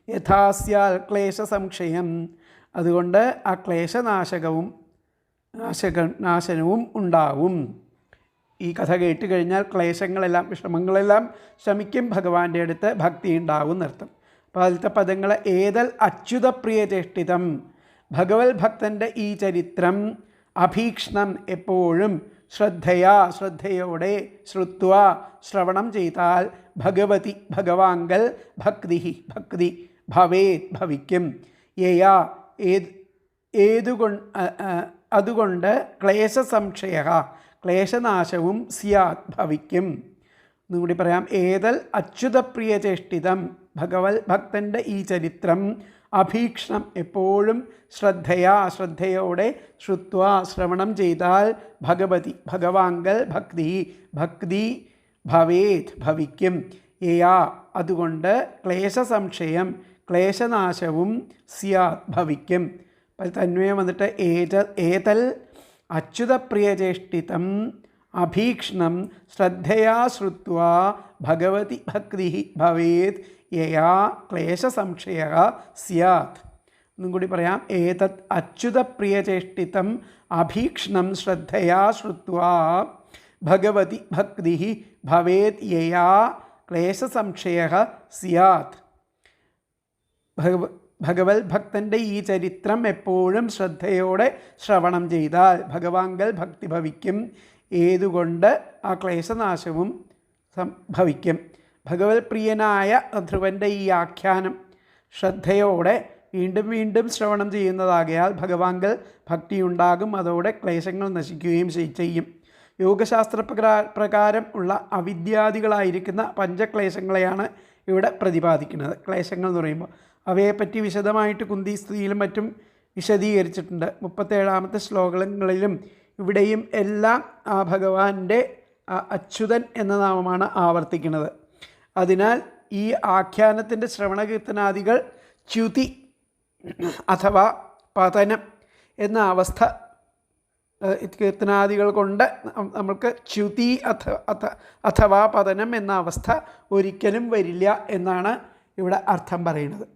യഥാസ്യാൽ ക്ലേശസംക്ഷയം. അതുകൊണ്ട് ആ ക്ലേശനാശകവും നാശനവും ഉണ്ടാവും. ഈ കഥ കേട്ട് കഴിഞ്ഞാൽ ക്ലേശങ്ങളെല്ലാം വിഷമങ്ങളെല്ലാം ശമിക്കും, ഭഗവാന്റെ അടുത്ത് ഭക്തി ഉണ്ടാവും എന്നർത്ഥം. അപ്പോൾ അതിലത്തെ പദങ്ങൾ ഏതൽ അച്യുതപ്രിയചേഷ്ടിതം. ഭഗവത് ഭക്തൻ്റെ ഈ ചരിത്രം, അഭീക്ഷ്ണം എപ്പോഴും, ശ്രദ്ധയാ ശ്രദ്ധയോടെ, ശ്രുത്വ ശ്രവണം ചെയ്താൽ, ഭഗവതി ഭഗവാങ്കൽ ഭക്തി ഭക്തി ഭവേത് ഭവിക്കും, യയാ അതുകൊണ്ട് ക്ലേശസംക്ഷയ ക്ലേശനാശവും സ്യാത് ഭവിക്കും. എന്നുകൂടി പറയാം. ഏതൽ അച്യുതപ്രിയചേഷ്ടിതം. ഭഗവത് ഭക്തൻ്റെ ഈ ചരിത്രം, അഭീക്ഷ്ണം എപ്പോഴും, ശ്രദ്ധയാ ശ്രദ്ധയോടെ, ശ്രുത്വ ശ്രവണം ചെയ്താൽ, ഭഗവതി ഭഗവാങ്കൽ ഭക്തി ഭക്തി ഭവേത് ഭവിക്കും, യയാ അതുകൊണ്ട്, ക്ലേശസംക്ഷയം ക്ലേശനാശവും സ്യാത് ഭവിക്കും. അപ്പോൾ തന്വയം വന്നിട്ട് ഏതൽ അച്യുതപ്രിയചേഷ്ടിതം അഭീക്ഷ്ണം ശ്രദ്ധയാ ശ്രുത്വ ഭഗവതി ഭക്തി ഭവേത് യയാ ക്ലേശസംക്ഷയ സ്യാത്. ഒന്നും കൂടി പറയാം. ഏതത് അച്യുതപ്രിയചേഷ്ടിതം അഭീക്ഷ്ണം ശ്രദ്ധയാ ശ്രുത്വ ഭഗവതി ഭക്തി ഭവേത് യയാ ക്ലേശസംക്ഷയ സ്യാത്. ഭഗവത് ഭക്തൻ്റെ ഈ ചരിത്രം എപ്പോഴും ശ്രദ്ധയോടെ ശ്രവണം ചെയ്താൽ ഭഗവാങ്കൽ ഭക്തി ഭവിക്കും. ഏതുകൊണ്ട് ആ ക്ലേശനാശവും സംഭവിക്കും. ഭഗവത് പ്രിയനായ ധ്രുവൻ്റെ ഈ ആഖ്യാനം ശ്രദ്ധയോടെ വീണ്ടും വീണ്ടും ശ്രവണം ചെയ്യുന്നതാകയാൽ ഭഗവാങ്കൽ ഭക്തിയുണ്ടാകും. അതോടെ ക്ലേശങ്ങൾ നശിക്കുകയും ചെയ്യും. യോഗശാസ്ത്ര പ്രകാരം ഉള്ള അവിദ്യാദികളായിരിക്കുന്ന പഞ്ചക്ലേശങ്ങളെയാണ് ഇവിടെ പ്രതിപാദിക്കുന്നത്. ക്ലേശങ്ങൾ എന്ന് പറയുമ്പോൾ അവയെപ്പറ്റി വിശദമായിട്ട് കുന്തി സ്ത്രീയിലും മറ്റും വിശദീകരിച്ചിട്ടുണ്ട്. 37ാമത്തെ ശ്ലോകങ്ങളിലും ഇവിടെയും എല്ലാം ആ ഭഗവാന്റെ അച്യുതൻ എന്ന നാമമാണ് ആവർത്തിക്കുന്നത്. അതിനാൽ ഈ ആഖ്യാനത്തിൻ്റെ ശ്രവണകീർത്തനാദികൾ ച്യുതി അഥവാ പതനം എന്ന അവസ്ഥ, കീർത്തനാദികൾ കൊണ്ട് നമ്മൾക്ക് ച്യുതി അഥവാ പതനം എന്ന അവസ്ഥ ഒരിക്കലും വരില്ല എന്നാണ് ഇവിടെ അർത്ഥം പറയുന്നത്.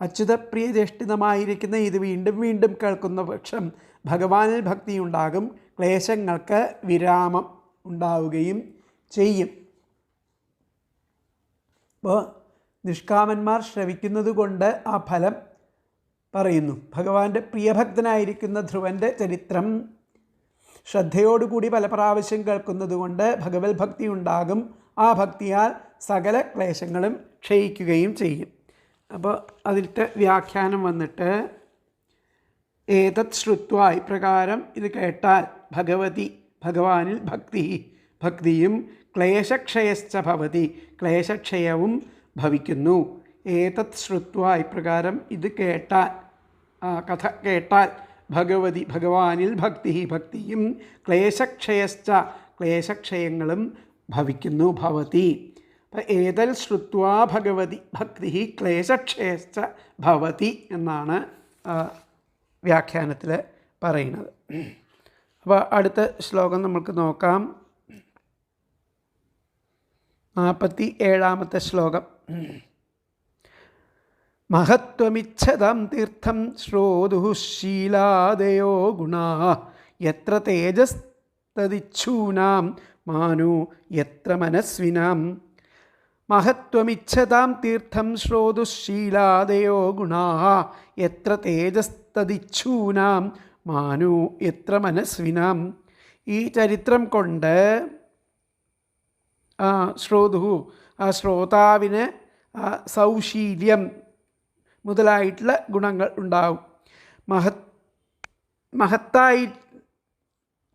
അച്യുതപ്രിയചേഷ്ടിതമായിരിക്കുന്ന ഇത് വീണ്ടും വീണ്ടും കേൾക്കുന്ന പക്ഷം ഭഗവാനിൽ ഭക്തിയുണ്ടാകും, ക്ലേശങ്ങൾക്ക് വിരാമം ഉണ്ടാവുകയും ചെയ്യും. അപ്പോൾ നിഷ്കാമന്മാർ ശ്രവിക്കുന്നത് കൊണ്ട് ആ ഫലം പറയുന്നു. ഭഗവാന്റെ പ്രിയഭക്തനായിരിക്കുന്ന ധ്രുവൻ്റെ ചരിത്രം ശ്രദ്ധയോടുകൂടി പല പ്രാവശ്യം കേൾക്കുന്നത് കൊണ്ട് ഭഗവത് ഭക്തി ഉണ്ടാകും. ആ ഭക്തിയാൽ സകല ക്ലേശങ്ങളും ക്ഷയിക്കുകയും ചെയ്യും. അപ്പോൾ അതിലത്തെ വ്യാഖ്യാനം വന്നിട്ട് ഏതത് ശ്രുത്വ ഇപ്രകാരം ഇത് കേട്ടാൽ ഭഗവതി ഭഗവാനിൽ ഭക്തിയും ക്ലേശക്ഷയശ്ച ഭവതി ക്ലേശക്ഷയവും ഭവിക്കുന്നു. ഏതത് ശ്രുത്വ ഇപ്രകാരം ഇത് കേട്ടാൽ, കഥ കേട്ടാൽ, ഭഗവതി ഭഗവാനിൽ ഭക്തിയും ക്ലേശക്ഷയശ്ച ക്ലേശക്ഷയങ്ങളും ഭവിക്കുന്നു ഭവതി. അപ്പം ഏതൽ ശ്രുത്വാ ഭഗവതി ഭക്തി ക്ലേശക്ഷയശ്ച ഭവതി എന്നാണ് വ്യാഖ്യാനത്തിൽ പറയുന്നത്. അപ്പോൾ അടുത്ത ശ്ലോകം നമുക്ക് നോക്കാം. 47ാമത്തെ ശ്ലോകം. മഹത്വമിച്ഛതാം തീർത്ഥം ശ്രോതുഃ ശീലാദയോ ഗുണാ യത്ര തേജസ് തദിച്ഛൂനാം മാനോ യത്ര മനസ്വിനാം. മഹത്വമിച്ഛതാം തീർത്ഥം ശ്രോതുശീലാദയോ ഗുണാഃ യത്ര തേജസ്തദിച്ഛൂനാം മാനോ യത്ര മനസ്വിനാം. ഈ ചരിത്രം കൊണ്ട് ആ ശ്രോതാവിന് സൗശീല്യം മുതലായിട്ടുള്ള ഗുണങ്ങൾ ഉണ്ടാവും.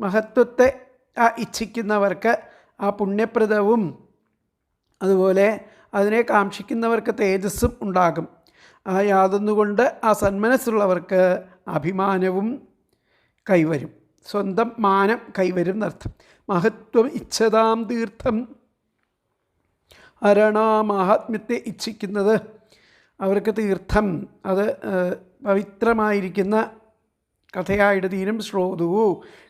മഹത്വത്തെ ഇച്ഛിക്കുന്നവർക്ക് ആ പുണ്യപ്രദവും അതുപോലെ അതിനെ കാക്ഷിക്കുന്നവർക്ക് തേജസ്സും ഉണ്ടാകും. യാതൊന്നുകൊണ്ട് ആ സന്മനസ്സുള്ളവർക്ക് അഭിമാനവും കൈവരും, സ്വന്തം മാനം കൈവരും എന്നർത്ഥം. മഹത്വം ഇച്ഛതാം തീർത്ഥം, ആരാണ് ആ മഹാത്മ്യത്തെ ഇച്ഛിക്കുന്നത് അവർക്ക് തീർത്ഥം, അത് പവിത്രമായിരിക്കുന്ന കഥയായിട്ട് തീരും. ശ്രോതുവു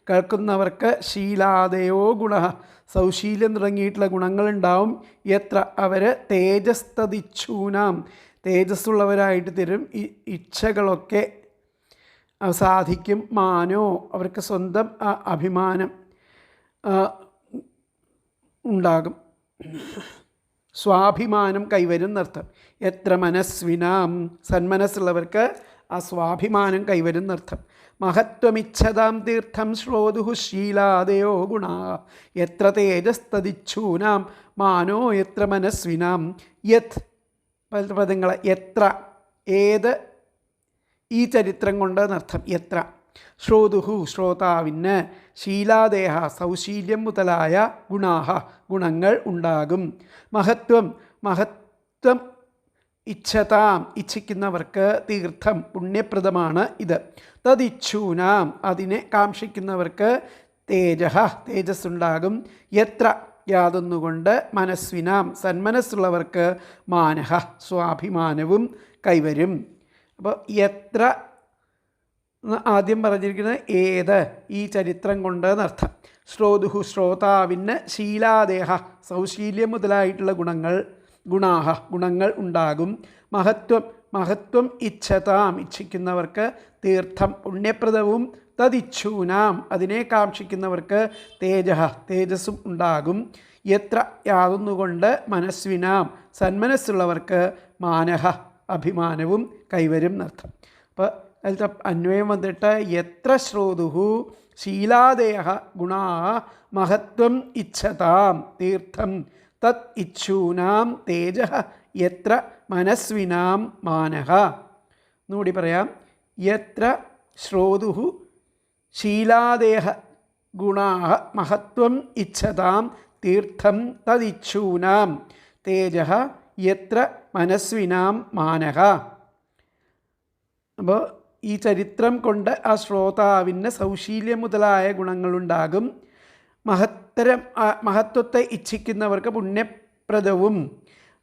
കേൾക്കുന്നവർക്ക് ശീലാദയോ ഗുണ, സൗശീല്യം തുടങ്ങിയിട്ടുള്ള ഗുണങ്ങളുണ്ടാവും. എത്ര അവർ തേജസ്തദിച്ഛൂനാം, തേജസ്സുള്ളവരായിട്ട് തരും. ഇച്ഛകളൊക്കെ സാധിക്കും. മാനോ അവർക്ക് സ്വന്തം അഭിമാനം ഉണ്ടാകും, സ്വാഭിമാനം കൈവരും എന്നർത്ഥം. എത്ര മനസ്വിനാം, സന്മനസ്സുള്ളവർക്ക് ആ സ്വാഭിമാനം കൈവരും എന്നർത്ഥം. മഹത്വമിച്ഛതാം തീർത്ഥം ശ്രോതുഃ ശീലാദയോ ഗുണാ യത്ര തേജസ്തദിച്ഛൂനാം മാനോ യത്ര മനസ്വിനാം. യത് പദങ്ങൾ, എത്ര ഏത്, ഈ ചരിത്രം കൊണ്ട് എന്നർത്ഥം. എത്ര ശ്രോതുഹു ശ്രോതാവിന്, ശീലാദേഹ സൗശീല്യം മുതലായ ഗുണാഹ ഗുണങ്ങൾ ഉണ്ടാകും. മഹത്വം ഇച്ഛതാം ഇച്ഛിക്കുന്നവർക്ക് തീർത്ഥം പുണ്യപ്രദമാണ് ഇത്. തദിച്ഛൂനാം അതിനെ കാക്ഷിക്കുന്നവർക്ക് തേജസ്സുണ്ടാകും. യത്ര യാതൊന്നുകൊണ്ട് മനസ്വിനാം സന്മനസ്സുള്ളവർക്ക് മാനഹ സ്വാഭിമാനവും കൈവരും. അപ്പോൾ എത്ര ആദ്യം പറഞ്ഞിരിക്കുന്നത് ഏത്, ഈ ചരിത്രം കൊണ്ട് എന്നർത്ഥം. ശ്രോതുഹു ശ്രോതാവിന് ശീലാദേഹ സൗശീല്യം മുതലായിട്ടുള്ള ഗുണങ്ങൾ ഉണ്ടാകും. മഹത്വം ഇച്ഛതാം ഇച്ഛിക്കുന്നവർക്ക് തീർത്ഥം പുണ്യപ്രദവും. തദിച്ഛൂനാം അതിനെ കാക്ഷിക്കുന്നവർക്ക് തേജസ്സും ഉണ്ടാകും. എത്ര യാതൊന്നുകൊണ്ട് മനസ്വിനാം സന്മനസ്സുള്ളവർക്ക് മാനഹ അഭിമാനവും കൈവരും എന്നർത്ഥം. അപ്പോൾ അതിലത്തെ അന്വയം വന്നിട്ട് എത്ര ശ്രോതുഹു ശീലാദേഹ ഗുണാ മഹത്വം ഇച്ഛതാം തീർത്ഥം തത് ഇച്ഛൂനാം തേജഃ യത്ര മനസ്വിനാം മാനഃ. എന്നുകൂടി പറയാം. യത്ര ശ്രോതുഹു ശീലാദേഹ ഗുണാ മഹത്വം ഇച്ഛതാം തീർത്ഥം തദിച്ഛൂനാം തേജഃ യത്ര മനസ്വിനാം മാനഃ. അപ്പോൾ ഈ ചരിത്രം കൊണ്ട് ആ ശ്രോതാവിന് സൗശീല്യം മുതലായ ഗുണങ്ങളുണ്ടാകും. മഹത്വത്തെ ഇച്ഛിക്കുന്നവർക്ക് പുണ്യപ്രദവും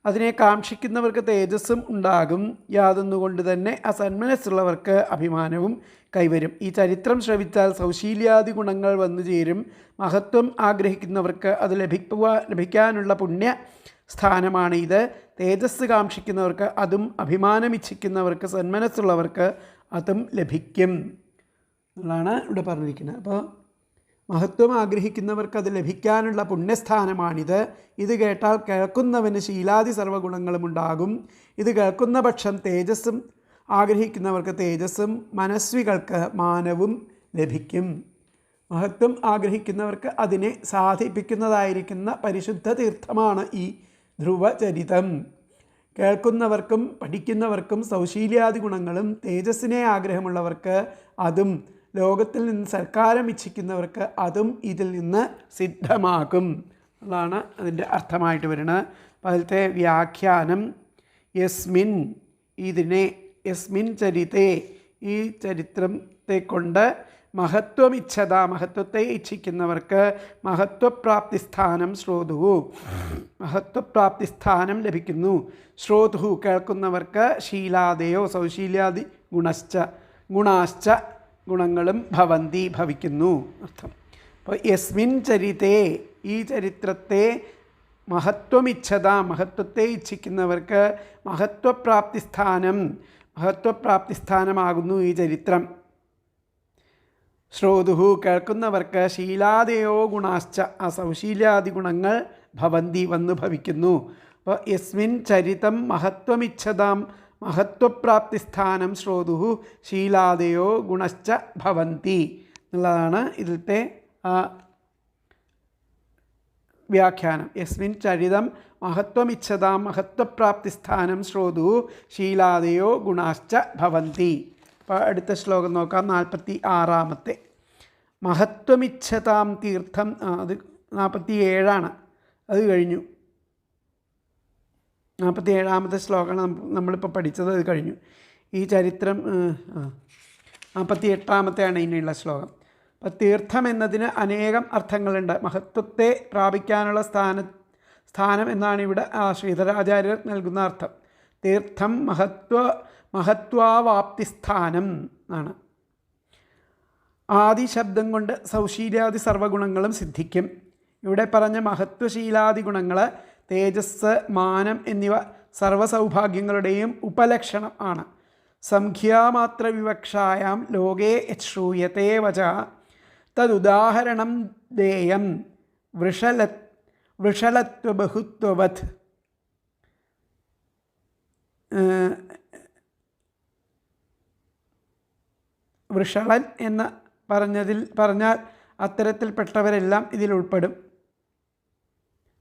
അതിനെ കാക്ഷിക്കുന്നവർക്ക് തേജസ്സും ഉണ്ടാകും. യാതൊന്നുകൊണ്ട് തന്നെ അസന്മനസ്സുള്ളവർക്ക് അഭിമാനവും കൈവരും. ഈ ചരിത്രം ശ്രവിച്ചാൽ സൗശീല്യാദി ഗുണങ്ങൾ വന്നു ചേരും. മഹത്വം ആഗ്രഹിക്കുന്നവർക്ക് അത് ലഭിക്കാനുള്ള പുണ്യ സ്ഥാനമാണ് ഇത്. തേജസ് കാക്ഷിക്കുന്നവർക്ക് അതും, അഭിമാനം ഇച്ഛിക്കുന്നവർക്ക് സന്മനസ്സുള്ളവർക്ക് അതും ലഭിക്കും എന്നുള്ളതാണ് ഇവിടെ പറഞ്ഞിരിക്കുന്നത്. അപ്പോൾ മഹത്വം ആഗ്രഹിക്കുന്നവർക്ക് അത് ലഭിക്കാനുള്ള പുണ്യസ്ഥാനമാണിത്. ഇത് കേട്ടാൽ കേൾക്കുന്നവന് ശീലാദി സർവ്വഗുണങ്ങളും ഉണ്ടാകും. ഇത് കേൾക്കുന്ന പക്ഷം തേജസ്സും ആഗ്രഹിക്കുന്നവർക്ക് തേജസ്സും മനസ്വികൾക്ക് മാനവും ലഭിക്കും. മഹത്വം ആഗ്രഹിക്കുന്നവർക്ക് അതിനെ സാധിപ്പിക്കുന്നതായിരിക്കുന്ന പരിശുദ്ധ തീർത്ഥമാണ് ഈ ധ്രുവചരിതം. കേൾക്കുന്നവർക്കും പഠിക്കുന്നവർക്കും സൗശീല്യാദി ഗുണങ്ങളും തേജസ്സിനെ ആഗ്രഹമുള്ളവർക്ക് അതും, ലോകത്തിൽ നിന്ന് സൽക്കാരം ഇച്ഛിക്കുന്നവർക്ക് അതും ഇതിൽ നിന്ന് സിദ്ധമാകും അതാണ് അതിൻ്റെ അർത്ഥമായിട്ട് വരുന്നത്. അതിലത്തെ വ്യാഖ്യാനം യസ്മിൻ, യസ്മിൻ ചരിതേ, ഈ ചരിത്രത്തെ കൊണ്ട് മഹത്വമിച്ഛത, മഹത്വത്തെ ഇച്ഛിക്കുന്നവർക്ക് മഹത്വപ്രാപ്തിസ്ഥാനം ശ്രോതുഹു, മഹത്വപ്രാപ്തിസ്ഥാനം ലഭിക്കുന്നു. ശ്രോതുഹു കേൾക്കുന്നവർക്ക് ശീലാദയോ സൗശീല്യാദി ഗുണാശ്ച ഗുണങ്ങളും ഭവിക്കുന്നു അർത്ഥം. അപ്പോൾ യസ്മിൻ ചരിതേ, ഈ ചരിത്രത്തെ മഹത്വമിച്ഛത, മഹത്വത്തെ ഇച്ഛിക്കുന്നവർക്ക് മഹത്വപ്രാപ്തിസ്ഥാനമാകുന്നു ഈ ചരിത്രം. ശ്രോതുഹു കേൾക്കുന്നവർക്ക് ശീലാദയോ ഗുണാശ്ച ആ സൗശീലാദി ഗുണങ്ങൾ ഭവന്തി വന്നു ഭവിക്കുന്നു. അപ്പോൾ യസ്മിൻ ചരിതം മഹത്വമിച്ഛതാം മഹത്വപ്രാപ്തിസ്ഥാനം ശ്രോതുഹു ശീലാദയോ ഗുണശ്ച ഭവന്തി എന്നുള്ളതാണ് ഇതിലത്തെ വ്യാഖ്യാനം. യസ്മിൻ ചരിതം മഹത്വമിച്ഛതാം മഹത്വപ്രാപ്തിസ്ഥാനം ശ്രോതുഹു ശീലാദയോ ഗുണാശ്ച ഭവന്തി. അപ്പോൾ അടുത്ത ശ്ലോകം നോക്കാം. 46 മഹത്വമിച്ഛതാം തീർത്ഥം അത് 47 അത് കഴിഞ്ഞു. 47 ശ്ലോകമാണ് നമ്മളിപ്പോൾ പഠിച്ചത്. അത് കഴിഞ്ഞു. ഈ ചരിത്രം 48 ഇനിയുള്ള ശ്ലോകം. അപ്പോൾ തീർത്ഥം എന്നതിന് അനേകം അർത്ഥങ്ങളുണ്ട്. മഹത്വത്തെ പ്രാപിക്കാനുള്ള സ്ഥാനം എന്നാണ് ഇവിടെ ശ്രീധരാചാര്യർ നൽകുന്ന അർത്ഥം. തീർത്ഥം മഹത്വാവാപ്തിസ്ഥാനം ആണ്. ആദി ശബ്ദം കൊണ്ട് സൗശീലാദി സർവഗുണങ്ങളും സിദ്ധിക്കും. ഇവിടെ പറഞ്ഞ മഹത്വശീലാദി ഗുണങ്ങൾ തേജസ്, മാനം എന്നിവ സർവസൗഭാഗ്യങ്ങളുടെയും ഉപലക്ഷണം ആണ്. സംഖ്യാമാത്ര വിവക്ഷായാം ലോകേ ശ്രൂയത്തെ വച തദുദാഹരണം ദേയം വൃഷലത്വബഹുത്വവത്. വൃഷളൻ എന്ന് പറഞ്ഞാൽ അത്തരത്തിൽപ്പെട്ടവരെല്ലാം ഇതിൽ ഉൾപ്പെടും.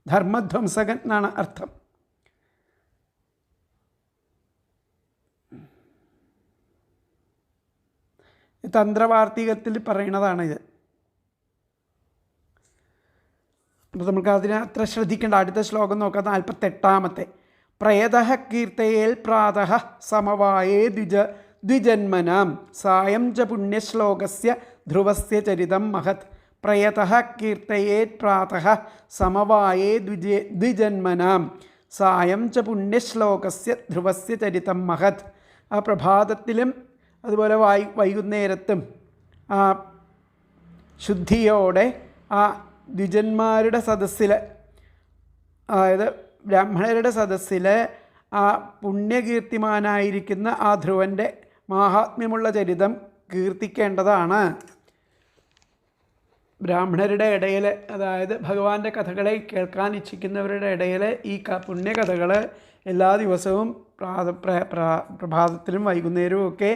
ധർമ്മധ്വംസകൻ എന്നാണ് അർത്ഥം. തന്ത്രവാർത്തികത്തിൽ പറയുന്നതാണിത്. അപ്പോൾ നമുക്ക് അതിനെ അത്ര ശ്രദ്ധിക്കേണ്ട. അടുത്ത ശ്ലോകം നോക്കാം. 48 പ്രയതഃ കീർത്തയേൽ പ്രാതഃ സമവായേ ദ്വിജന്മനാം സായം ച പുണ്യശ്ലോകസ്യ ധ്രുവസ്യ ചരിതം മഹത്. പ്രയതഃ കീർത്തയേത് പ്രാതഃ സമവായേ ദ്വിജന്മനാം സായം ച പുണ്യശ്ലോകസ്യ ധ്രുവസ്യ ചരിതം മഹത്. ആ പ്രഭാതത്തിലും അതുപോലെ വൈകുന്നേരത്തും ആ ശുദ്ധിയോടെ ആ ദ്വിജന്മാരുടെ സദസ്സിൽ, അതായത് ബ്രാഹ്മണരുടെ സദസ്സിൽ ആ പുണ്യകീർത്തിമാനായിരിക്കുന്ന ആ ധ്രുവൻ്റെ മാഹാത്മ്യമുള്ള ചരിതം കീർത്തിക്കേണ്ടതാണ്. ബ്രാഹ്മണരുടെ ഇടയിൽ, അതായത് ഭഗവാന്റെ കഥകളെ കേൾക്കാൻ ഇച്ഛിക്കുന്നവരുടെ ഇടയിൽ ഈ പുണ്യകഥകൾ എല്ലാ ദിവസവും പ്രഭാതത്തിലും വൈകുന്നേരവും ഒക്കെ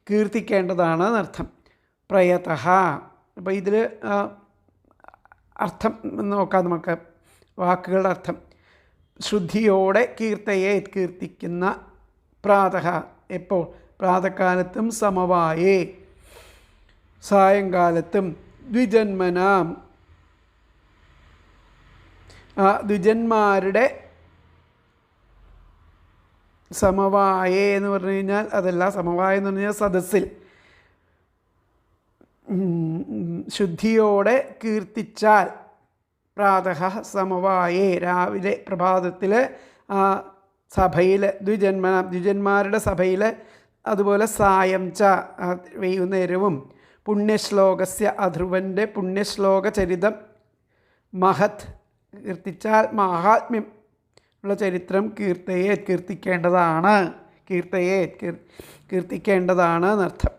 കീർത്തിക്കേണ്ടതാണ് എന്നർത്ഥം. പ്രയതഃ. അപ്പോൾ ഇതിൽ അർത്ഥം നോക്കാം നമുക്ക്. വാക്കുകളുടെ അർത്ഥം. ശുദ്ധിയോടെ കീർത്തയെ കീർത്തിക്കുന്ന, പ്രാതഃ എപ്പോൾ പ്രാതകാലത്തും, സമവായേ സായങ്കാലത്തും, ദ്വിജന്മനാം ദ്വിജന്മാരുടെ, സമവായേ എന്ന് പറഞ്ഞു കഴിഞ്ഞാൽ അതല്ല, സമവായ എന്ന് പറഞ്ഞു കഴിഞ്ഞാൽ സദസ്സിൽ ശുദ്ധിയോടെ കീർത്തിച്ചാൽ, പ്രാതഃ സമവായേ രാവിലെ പ്രഭാതത്തിൽ സഭയിൽ, ദ്വിജന്മാരുടെ സഭയിൽ, അതുപോലെ സായം ച വൈകുന്നേരവും, പുണ്യശ്ലോകസ്യ അധ്രുവൻ്റെ പുണ്യശ്ലോക ചരിതം മഹത് കീർത്തിച്ചാൽ മാഹാത്മ്യം ഉള്ള ചരിത്രം കീർത്തിക്കേണ്ടതാണ് എന്നർത്ഥം.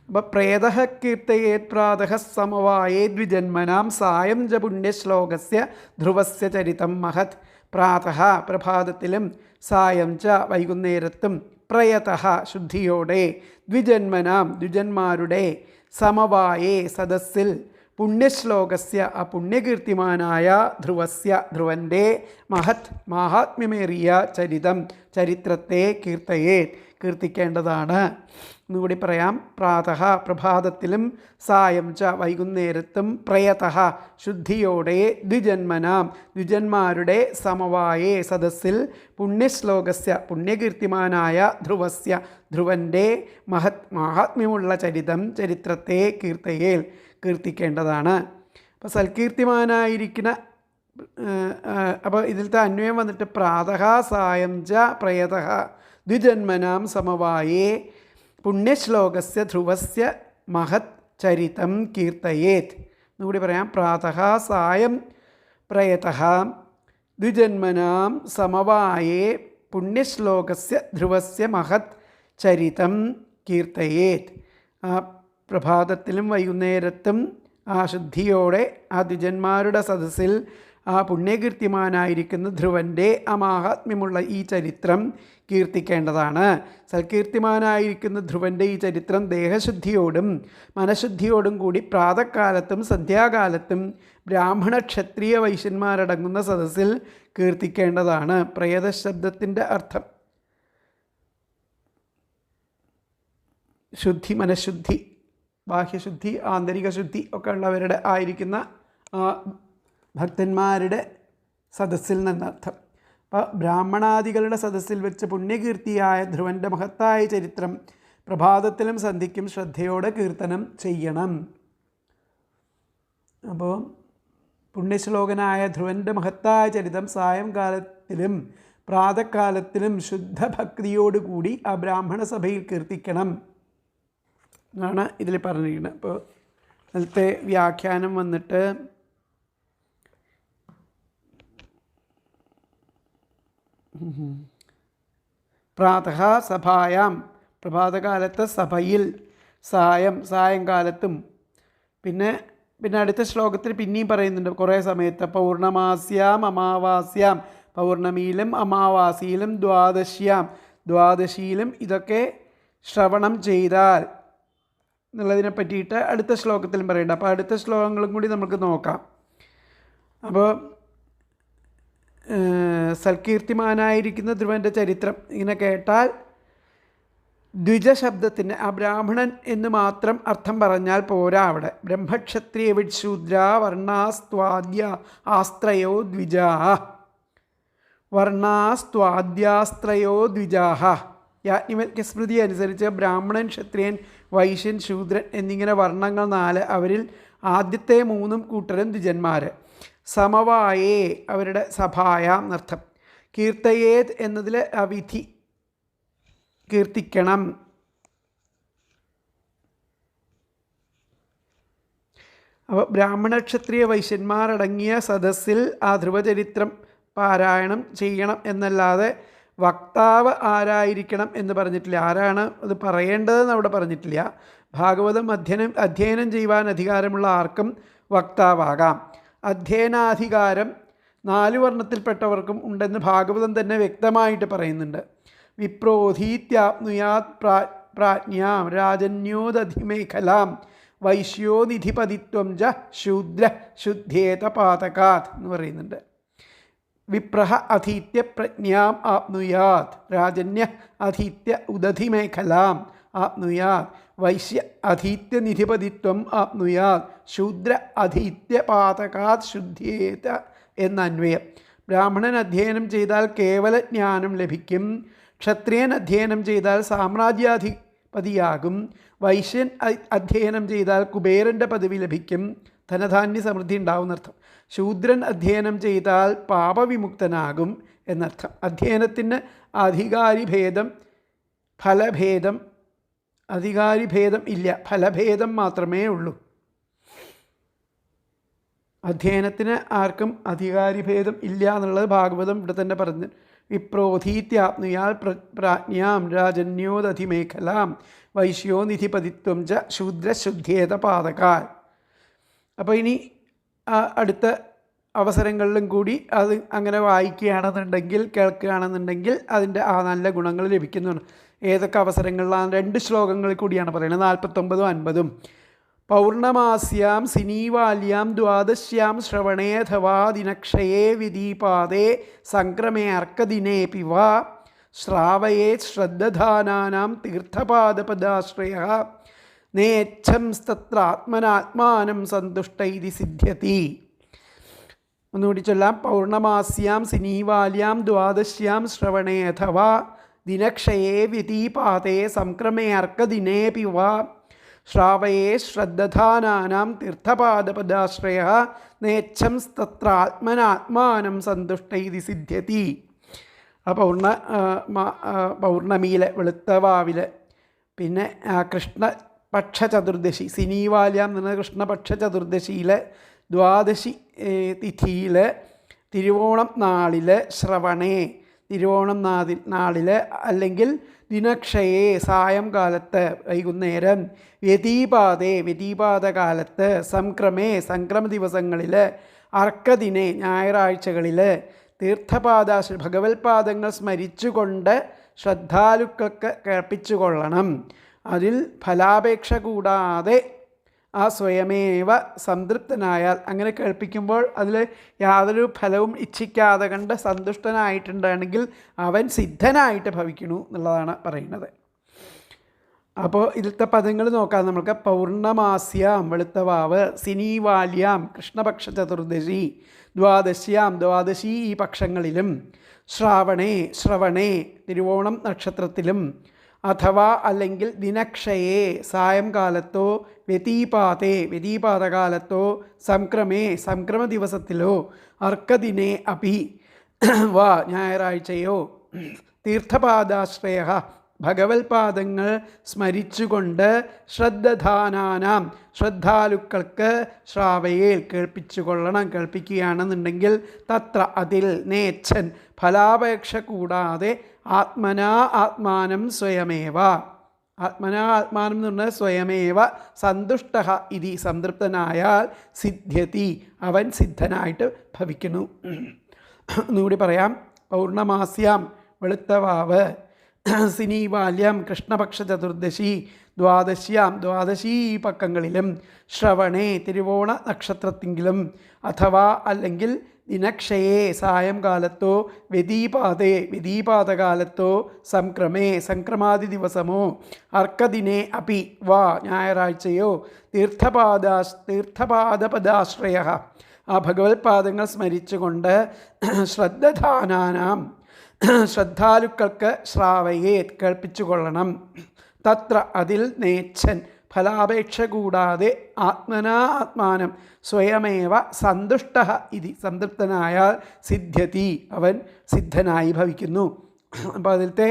അപ്പോൾ പ്രേതഃ കീർത്തയേത് പ്രാതഃ സമവായേ ദ്വിജന്മനാം സായം ച പുണ്യശ്ലോകസ്യ ധ്രുവസ്യ ചരിതം മഹത്. പ്രാതഃ പ്രഭാതത്തിലും, സായം ച വൈകുന്നേരത്തും, പ്രയതഃ ശുദ്ധിയോടെ, ദ്വിജന്മനാം ദ്വിജന്മാരുടെ, സമവായേ സദസ്സിൽ, പുണ്യശ്ലോകസ്യ ആ പുണ്യകീർത്തിമാനായ ധ്രുവസ്യ ധ്രുവൻ്റെ, മഹത് മാഹാത്മ്യമേറിയ ചരിതം ചരിത്രത്തെ കീർത്തിക്കേണ്ടതാണ്. എന്നുകൂടി പറയാം. പ്രാതഃ പ്രഭാതത്തിലും, സായം ച വൈകുന്നേരത്തും, പ്രയതഃ ശുദ്ധിയോടെ, ദ്വിജന്മനാം ദ്വിജന്മാരുടെ, സമവായേ സദസ്സിൽ, പുണ്യശ്ലോകസ്യ പുണ്യകീർത്തിമാനായ ധ്രുവസ്യ ധ്രുവൻ്റെ, മഹത് മാഹാത്മ്യമുള്ള ചരിത്രത്തെ കീർത്തിക്കേണ്ടതാണ്. അപ്പോൾ സൽകീർത്തിമാനായിരിക്കുന്ന, അപ്പോൾ ഇതിലത്തെ അന്വയം വന്നിട്ട് പ്രാതഃ സായം ച പ്രയതഃ ദ്വിജന്മനാം സമവായേ പുണ്യശ്ലോകസ്യ ധ്രുവസ്യ മഹത് ചരിതം കീർത്തയേത്. എന്നുകൂടി പറയാം. പ്രാതഃ സായം പ്രയതഃ ദ്വിജന്മനാം സമവായേ പുണ്യശ്ലോകസ്യ ധ്രുവസ്യ മഹത് ചരിതം കീർത്തയേത്. പ്രഭാതത്തിലും വൈകുന്നേരത്തും ആ ശുദ്ധിയോടെ ആ ദ്വിജന്മാരുടെ സദസ്സിൽ ആ പുണ്യകീർത്തിമാനായിരിക്കുന്ന ധ്രുവൻ്റെ ആ മാഹാത്മ്യമുള്ള ഈ ചരിത്രം കീർത്തിക്കേണ്ടതാണ്. സൽകീർത്തിമാനായിരിക്കുന്ന ധ്രുവൻ്റെ ഈ ചരിത്രം ദേഹശുദ്ധിയോടും മനഃശുദ്ധിയോടും കൂടി പ്രാതകാലത്തും സന്ധ്യാകാലത്തും ബ്രാഹ്മണ ക്ഷത്രിയ വൈശ്യന്മാരടങ്ങുന്ന സദസ്സിൽ കീർത്തിക്കേണ്ടതാണ്. പ്രേതശബ്ദത്തിൻ്റെ അർത്ഥം ശുദ്ധി, മനഃശുദ്ധി, ബാഹ്യശുദ്ധി, ആന്തരിക ശുദ്ധി ഒക്കെ ഉള്ളവരുടെ ആയിരിക്കുന്ന ഭക്തന്മാരുടെ സദസ്സിൽ നിന്നർത്ഥം. അപ്പോൾ ബ്രാഹ്മണാദികളുടെ സദസ്സിൽ വെച്ച് പുണ്യകീർത്തിയായ ധ്രുവൻ്റെ മഹത്തായ ചരിത്രം പ്രഭാതത്തിലും സന്ധ്യയ്ക്കും ശ്രദ്ധയോടെ കീർത്തനം ചെയ്യണം. അപ്പോൾ പുണ്യശ്ലോകനായ ധ്രുവൻ്റെ മഹത്തായ ചരിത്രം സായംകാലത്തിലും പ്രാതകാലത്തിലും ശുദ്ധഭക്തിയോടുകൂടി ആ ബ്രാഹ്മണ സഭയിൽ കീർത്തിക്കണം എന്നാണ് ഇതിൽ പറഞ്ഞിരിക്കുന്നത്. അപ്പോൾ അതിലത്തെ വ്യാഖ്യാനം വന്നിട്ട് പ്രാതഃ സഭായാം, പ്രഭാതകാലത്ത് സഭയിൽ, സായംകാലത്തും. പിന്നെ അടുത്ത ശ്ലോകത്തിൽ പിന്നെയും പറയുന്നുണ്ട് കുറേ സമയത്ത് പൗർണമാസ്യാം അമാവാസ്യാം, പൗർണമിയിലും അമാവാസിയിലും ദ്വാദശിയിലും ഇതൊക്കെ ശ്രവണം ചെയ്താൽ എന്നുള്ളതിനെ പറ്റിയിട്ട് അടുത്ത ശ്ലോകത്തിലും പറയുന്നുണ്ട്. അപ്പോൾ അടുത്ത ശ്ലോകങ്ങളും കൂടി നമുക്ക് നോക്കാം. അപ്പോൾ സൽകീർത്തിമാനായിരിക്കുന്ന ധ്രുവൻ്റെ ചരിത്രം ഇങ്ങനെ കേട്ടാൽ ദ്വിജശബ്ദത്തിന് ആ ബ്രാഹ്മണൻ എന്ന് മാത്രം അർത്ഥം പറഞ്ഞാൽ പോരാ. അവിടെ ബ്രഹ്മക്ഷത്രിയ വിശൂദ്ര വർണ്ണാസ്ത്വാദ്യ ആസ്ത്രയോ ദ്വിജാഹ, വർണ്ണാസ്ത്വാദ്യാസ്ത്രയോ ദ്വിജാഹ. യാജ്ഞവൽക്യസ്മൃതി അനുസരിച്ച് ബ്രാഹ്മണൻ, ക്ഷത്രിയൻ, വൈശ്യൻ, ശൂദ്രൻ എന്നിങ്ങനെ വർണ്ണങ്ങൾ 4. അവരിൽ ആദ്യത്തെ 3 കൂട്ടരും ദ്വിജന്മാർ. സമവായേ അവരുടെ സഭായാം എന്നർത്ഥം. കീർത്തയേത് എന്നതിൽ അവിധി, കീർത്തിക്കണം. അപ്പോൾ ബ്രാഹ്മണ ക്ഷത്രിയ വൈശ്യന്മാരടങ്ങിയ സദസ്സിൽ ആ ധ്രുവചരിത്രം പാരായണം ചെയ്യണം എന്നല്ലാതെ വക്താവ് ആരായിരിക്കണം എന്ന് പറഞ്ഞിട്ടില്ല. ആരാണ് അത് പറയേണ്ടതെന്ന് അവിടെ പറഞ്ഞിട്ടില്ല. ഭാഗവതം അധ്യയനം ചെയ്യുവാൻ അധികാരമുള്ള ആർക്കും വക്താവാകാം. അധ്യയനാധികാരം 4 വർണ്ണത്തിൽപ്പെട്ടവർക്കും ഉണ്ടെന്ന് ഭാഗവതം തന്നെ വ്യക്തമായിട്ട് പറയുന്നുണ്ട്. വിപ്രോധീത്യാപ്നുയാത് പ്രാജ്ഞാം രാജന്യോദധിമേഖലാം വൈശ്യോ നിധിപതിത്വം ച ശൂദ്ര ശുദ്ധേത പാതകാത് എന്ന് പറയുന്നുണ്ട്. വിപ്രഹ അധീത്യ പ്രജ്ഞാം ആപ്നുയാത്, രാജന്യ അധീത്യ ഉദധിമേഖലാം ആപ്നുയാത്, വൈശ്യ അധീത്യ നിധിപതിത്വം ആപ്നുയാത്, ശൂദ്ര അധീത്യ പാതകാത് ശുദ്ധേത എന്നന്വയം. ബ്രാഹ്മണൻ അധ്യയനം ചെയ്താൽ കേവല ജ്ഞാനം ലഭിക്കും. ക്ഷത്രിയൻ അധ്യയനം ചെയ്താൽ സാമ്രാജ്യാധിപതിയാകും. വൈശ്യൻ അധ്യയനം ചെയ്താൽ കുബേരൻ്റെ പദവി ലഭിക്കും, ധനധാന്യ സമൃദ്ധി ഉണ്ടാവുന്നർത്ഥം. ശൂദ്രൻ അധ്യയനം ചെയ്താൽ പാപവിമുക്തനാകും എന്നർത്ഥം. അധ്യയനത്തിന് അധികാരിഭേദം ഇല്ല, ഫലഭേദം മാത്രമേ ഉള്ളൂ. അധ്യയനത്തിന് ആർക്കും അധികാരിഭേദം ഇല്ല എന്നുള്ളത് ഭാഗവതം ഇവിടെ തന്നെ പറഞ്ഞു. വിപ്രോധീത്യാപ്നുയാൽ പ്രാജ്ഞാം രാജന്യോദധിമേഖലാം വൈശ്യോ നിധിപതിത്വം ച ശൂദ്രശുദ്ധേത പാതകാൽ. അപ്പോൾ ഇനി അടുത്ത അവസരങ്ങളിലും കൂടി അത് അങ്ങനെ വായിക്കുകയാണെന്നുണ്ടെങ്കിൽ, കേൾക്കുകയാണെന്നുണ്ടെങ്കിൽ അതിൻ്റെ ആ നല്ല ഗുണങ്ങൾ ലഭിക്കുന്നതാണ്. ഏതൊക്കെ അവസരങ്ങളിലാണ്? 2 ശ്ലോകങ്ങളിൽ കൂടിയാണ് പറയുന്നത്, 49ഉം 50ഉം. പൗർണമാസ്യാം സിനീവാല്യാം ദ്വാദശ്യാം ശ്രവണേഥവാ ദിനക്ഷയേ വിദീപാദേ സംക്രമേ അർക്കദിനേപി വാ ശ്രാവയേ ശ്രദ്ധധാനാനാം തീർത്ഥപാദപദാശ്രയഃ നേച്ഛംസ്തത്ര ആത്മനാത്മാനം സന്തുഷ്ടൈതി സിദ്ധ്യതി. ഒന്നുകൂടി ചൊല്ലാം. പൗർണമാസ്യാം സിനീവാല്യാം ദ്വാദശ്യാം ശ്രവണേ അഥവാ ദിനക്ഷയേ വ്യതീപാതേ സംക്രമേ അർക്കദിനേപി വാ ശ്രാവയേ ശ്രദ്ധധാനാനാം തീർത്ഥപാദപദാശ്രയഃ നേച്ഛംസ്തത്ര ആത്മനാത്മാനം സന്തുഷ്ടൈതി സിദ്ധ്യതി. ആ പൗർണമിയിലെ വെളുത്തവാവിൽ, പിന്നെ കൃഷ്ണപക്ഷ ചതുർദശി, സിനീവാല്യാം എന്ന കൃഷ്ണപക്ഷ ചതുർദശിയിലെ ദ്വാദശി തിഥിയിൽ, തിരുവോണം നാളിൽ, ശ്രവണേ തിരുവോണം നാളിൽ അല്ലെങ്കിൽ ദിനക്ഷയെ സായംകാലത്ത് വൈകുന്നേരം, വ്യതീപാതകാലത്ത്, സംക്രമ ദിവസങ്ങളിൽ, അർക്കദിനെ ഞായറാഴ്ചകളിൽ, ഭഗവത് പാദങ്ങൾ സ്മരിച്ചുകൊണ്ട് ശ്രദ്ധാലുക്കൾക്ക് കേൾപ്പിച്ചുകൊള്ളണം. അതിൽ ഫലാപേക്ഷ കൂടാതെ ആ സ്വയമേവ സംതൃപ്തനായാൽ, അങ്ങനെ കേൾപ്പിക്കുമ്പോൾ അതിൽ യാതൊരു ഫലവും ഇച്ഛിക്കാതെ കണ്ട് സന്തുഷ്ടനായിട്ടുണ്ടെങ്കിൽ അവൻ സിദ്ധനായിട്ട് ഭവിക്കണു എന്നുള്ളതാണ് പറയുന്നത്. അപ്പോൾ ഇതിലത്തെ പദങ്ങൾ നോക്കാം നമുക്ക്. പൗർണമാസ്യാം വെളുത്തവാവ്, സിനീവാല്യാം കൃഷ്ണപക്ഷ ചതുർദശി, ദ്വാദശി ഈ പക്ഷങ്ങളിലും, ശ്രവണേ തിരുവോണം നക്ഷത്രത്തിലും, അഥവാ അല്ലെങ്കിൽ ദിനക്ഷയെ സായംകാലത്തോ, വ്യതീപാതകാലത്തോ, സംക്രമ ദിവസത്തിലോ, അർക്കദിനെ അപി വാ ഞായറാഴ്ചയോ, തീർത്ഥപാദാശ്രയ ഭഗവത് പാദങ്ങൾ സ്മരിച്ചുകൊണ്ട്, ശ്രദ്ധാനാനാം ശ്രദ്ധാലുക്കൾക്ക്, ശ്രാവയേൽ കേൾപ്പിക്കുകയാണെന്നുണ്ടെങ്കിൽ, തത്ര അതിൽ, നേച്ഛൻ ഫലാപേക്ഷ കൂടാതെ, ആത്മാനം സ്വയമേവ എന്ന് പറഞ്ഞാൽ സ്വയമേവ സന്തുഷ്ട ഇതി സംതൃപ്തനായാൽ, സിദ്ധ്യതി അവൻ സിദ്ധനായിട്ട് ഭവിക്കുന്നു. ഒന്നുകൂടി പറയാം. പൗർണമാസ്യാം വെളുത്തവാവ്, സിനീവാല്യം കൃഷ്ണപക്ഷ ചതുർദശി, ദ്വാദശി ഈ പക്കങ്ങളിലും, ശ്രവണേ തിരുവോണ നക്ഷത്രത്തിങ്കിലും, അഥവാ അല്ലെങ്കിൽ ദിനക്ഷയെ സായംകാലത്തോ, വ്യതീപാതകാലത്തോ, സംക്രമാദി ദിവസമോ, അർക്കദിനെ അപി വാ ഞായറാഴ്ചയോ, തീർത്ഥപാദപദാശ്രയ ആ ഭഗവത് പാദങ്ങൾ സ്മരിച്ചുകൊണ്ട്, ശ്രദ്ധാനാനാം ശ്രദ്ധാലുക്കൾക്ക്, ശ്രാവയെ കേൾപ്പിച്ചുകൊള്ളണം. തത്ര അതിൽ, നേച്ഛൻ ഫലാപേക്ഷ കൂടാതെ, ആത്മാനം സ്വയമേവ സന്തുഷ്ട ഇതി സംതൃപ്തനായാൽ, സിദ്ധ്യതി അവൻ സിദ്ധനായി ഭവിക്കുന്നു. അപ്പോൾ അതിലത്തെ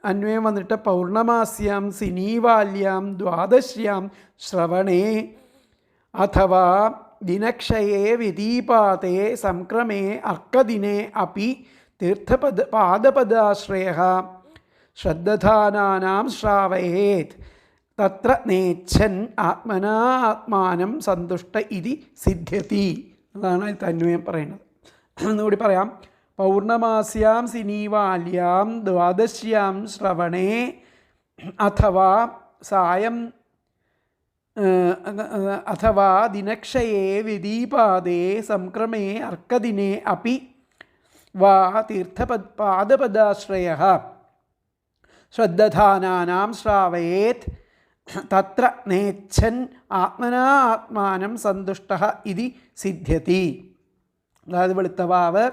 അന്വയം വന്നിട്ട്, പൗർണമാസ്യാം സിനീവാല്യാം ദ്വാദശ്യാം ശ്രവണേ അഥവാ ദിനക്ഷയെ വ്യതീപാതേ സംക്രമേ അർക്കദിനെ അപി പാദപദാശ്രയ ശ്രദ്ധാനാനാം ശ്രാവയേത് തത്ര നേച്ഛൻ ആത്മാനം സന്തുഷ്ട ഇതി സിദ്ധ്യതി. അതാണ് ഇത് അന്വയം പറയുന്നത്. ഒന്നുകൂടി പറയാം. പൗർണമാസ്യാം സിനീവാല്യാം ദ്വാദശ്യാം ശ്രവണേ അഥവാ ദിനക്ഷയെ വ്യതീപാതേ സംക്രമേ അർക്കദിനെ അപി വാ പാദപദാശ്രയ ശ്രദ്ധാനാനാം ശ്രാവയേത് തത്ര നേച്ഛൻ ആത്മാനം സന്തുഷ്ട ഇതി സിദ്ധ്യതി. അതായത് വെളുത്തവാവ്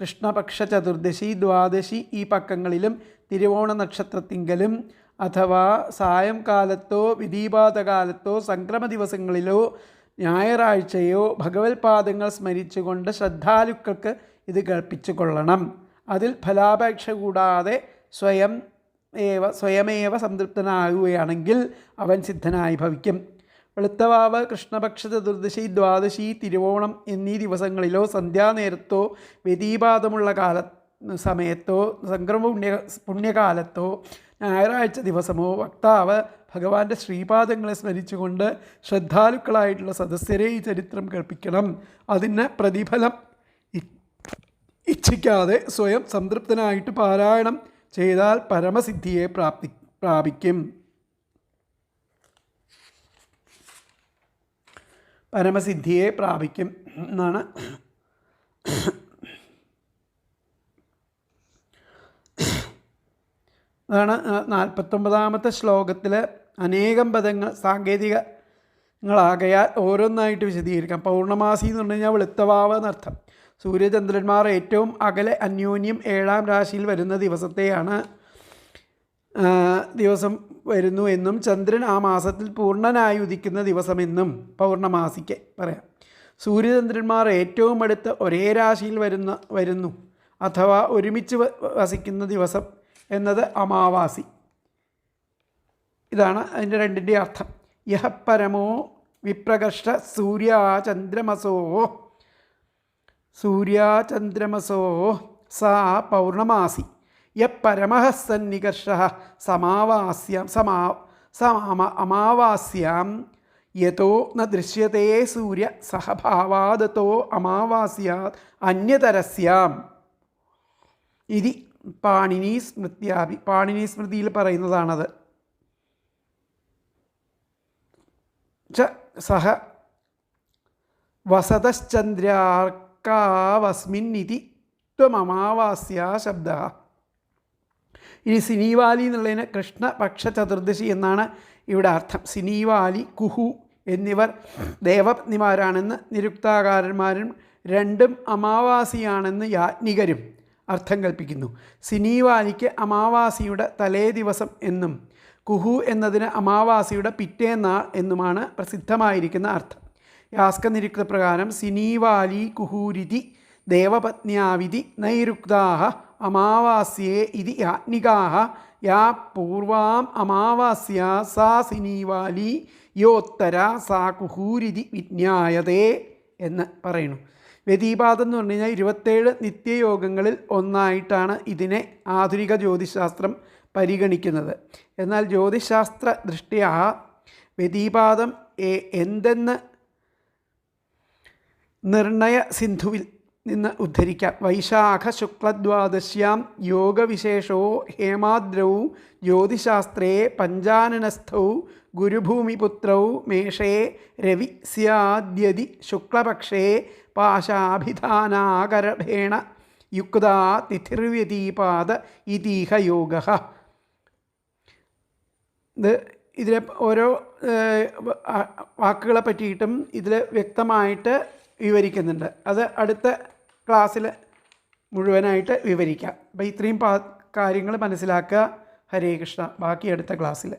കൃഷ്ണപക്ഷ ചതുർദശി, ദ്വാദശി ഈ പക്കങ്ങളിലും, തിരുവോണ നക്ഷത്രത്തിങ്കലും, അഥവാ സായംകാലത്തോ വ്യതീപാതകാലത്തോ, സംക്രമ ദിവസങ്ങളിലോ, ഞായറാഴ്ചയോ ഭഗവത് പാദങ്ങൾ സ്മരിച്ചുകൊണ്ട് ശ്രദ്ധാലുക്കൾക്ക് ഇത് കേൾപ്പിച്ചു കൊള്ളണം. അതിൽ ഫലാപേക്ഷ കൂടാതെ സ്വയമേവ സംതൃപ്തനാകുകയാണെങ്കിൽ അവൻ സിദ്ധനായി ഭവിക്കും. വെളുത്തവാവ് കൃഷ്ണപക്ഷ ചതുർദശി, ദ്വാദശി, തിരുവോണം എന്നീ ദിവസങ്ങളിലോ, സന്ധ്യാനേരത്തോ, വ്യതീപാതമുള്ള സമയത്തോ, സംക്രമ പുണ്യകാലത്തോ, ഞായറാഴ്ച ദിവസമോ വക്താവ് ഭഗവാന്റെ ശ്രീപാദങ്ങളെ സ്മരിച്ചുകൊണ്ട് ശ്രദ്ധാലുക്കളായിട്ടുള്ള സദസ്യരെ ഈ ചരിത്രം കേൾപ്പിക്കണം. അതിന് പ്രതിഫലം ഇച്ഛിക്കാതെ സ്വയം സംതൃപ്തനായിട്ട് പാരായണം ചെയ്താൽ പരമസിദ്ധിയെ പ്രാപിക്കും. എന്നാണ് അതാണ് 49ാമത്തെ ശ്ലോകത്തിൽ അനേകം പദങ്ങൾ സാങ്കേതികങ്ങളാകയാൽ ഓരോന്നായിട്ട് വിശദീകരിക്കാം. പൗർണമാസി എന്ന് പറഞ്ഞു കഴിഞ്ഞാൽ വെളുത്തവാവ് എന്നർത്ഥം. സൂര്യചന്ദ്രന്മാർ ഏറ്റവും അകലെ അന്യോന്യം 7ാം രാശിയിൽ വരുന്ന ദിവസം വരുന്നു എന്നും, ചന്ദ്രൻ ആ മാസത്തിൽ പൂർണ്ണനായി ഉദിക്കുന്ന ദിവസമെന്നും പൗർണമാസിക്ക് പറയാം. സൂര്യചന്ദ്രന്മാർ ഏറ്റവും അടുത്ത് ഒരേ രാശിയിൽ വരുന്നു അഥവാ ഒരുമിച്ച് വസിക്കുന്ന ദിവസം എന്നത് അമാവാസി. ഇതാണ് അതിൻ്റെ രണ്ടിൻ്റെ അർത്ഥം. യഹ പരമോ വിപ്രകർഷ സൂര്യാചന്ദ്രമസോ സാ പൗർണമാസി യപരമഃ സന്നികർഷഃ അമാവാസ്യാം യതോ ന ദൃശ്യത്തെ സൂര്യ സഹഭാവാദത്തോ അമാവാസ്യാത് അന്യതരസ്യാം ഇതി പാണിനി സ്മൃതിയിൽ പറയുന്നതാണത്. സഹ വസതശ്ചന്ദ്രാർക്കാവസ്മിന്നിതി ത്വമമാവാസ്യാ ശബ്ദ. ഇനി സിനീവാലി എന്നുള്ളതിന് കൃഷ്ണപക്ഷ ചതുർദശി എന്നാണ് ഇവിടെ അർത്ഥം. സിനീവാലി, കുഹു എന്നിവർ ദേവപത്നിമാരാണെന്ന് നിരുക്താകാരന്മാരും രണ്ടും അമാവാസിയാണെന്ന് യാജ്ഞികരും അർത്ഥം കൽപ്പിക്കുന്നു. സിനീവാലിക്ക് അമാവാസിയുടെ തലേ ദിവസം എന്നും കുഹു എന്നതിന് അമാവാസിയുടെ പിറ്റേന്നാൾ എന്നുമാണ് പ്രസിദ്ധമായിരിക്കുന്ന അർത്ഥം. യാസ്കനിരുക്ത പ്രകാരം സിനീവാലി കുഹൂരിതി ദേവപത്ന്യാവിധി നൈരുക്താഹ അമാവാസ്യേ ഇതി യാജ്ഞികാഹ യാ പൂർവാം അമാവാസ്യ സാ സിനീവാലി യോത്തര സാ കുഹൂരിതി വിജ്ഞായതേ എന്ന് പറയുന്നു. വ്യതിപാതം എന്ന് പറഞ്ഞു കഴിഞ്ഞാൽ 27 നിത്യയോഗങ്ങളിൽ ഒന്നായിട്ടാണ് ഇതിനെ ആധുനിക ജ്യോതിശാസ്ത്രം പരിഗണിക്കുന്നത്. എന്നാൽ ജ്യോതിശാസ്ത്ര ദൃഷ്ട്യാ വ്യതിപാതം എന്തെന്ന് നിർണയ സിന്ധുവിൽ നിന്ന് ഉദ്ധരിക്കാം. വൈശാഖ ശുക്ലദ്വാദശ്യാം യോഗവിശേഷോ ഹേമാദ്രൗ ജ്യോതിശാസ്ത്രേ പഞ്ചാനനസ്ഥൗ ഗുരുഭൂമിപുത്രൗ മേഷേ രവി സ്യാദ്യതി ശുക്ലപക്ഷേ പാശാഭിധാനാകരഭേണ യുക്താ തിഥിർവ്യതിപാത ഇതീഹ യോഗ. ഇതിലെ ഓരോ വാക്കുകളെ പറ്റിയിട്ടും ഇതിൽ വ്യക്തമായിട്ട് വിവരിക്കുന്നുണ്ട്. അത് അടുത്ത ക്ലാസ്സിൽ മുഴുവനായിട്ട് വിവരിക്കാം. അപ്പോൾ ഇത്രയും കാര്യങ്ങൾ മനസ്സിലാക്കുക. ഹരേ കൃഷ്ണ. ബാക്കി അടുത്ത ക്ലാസ്സിൽ.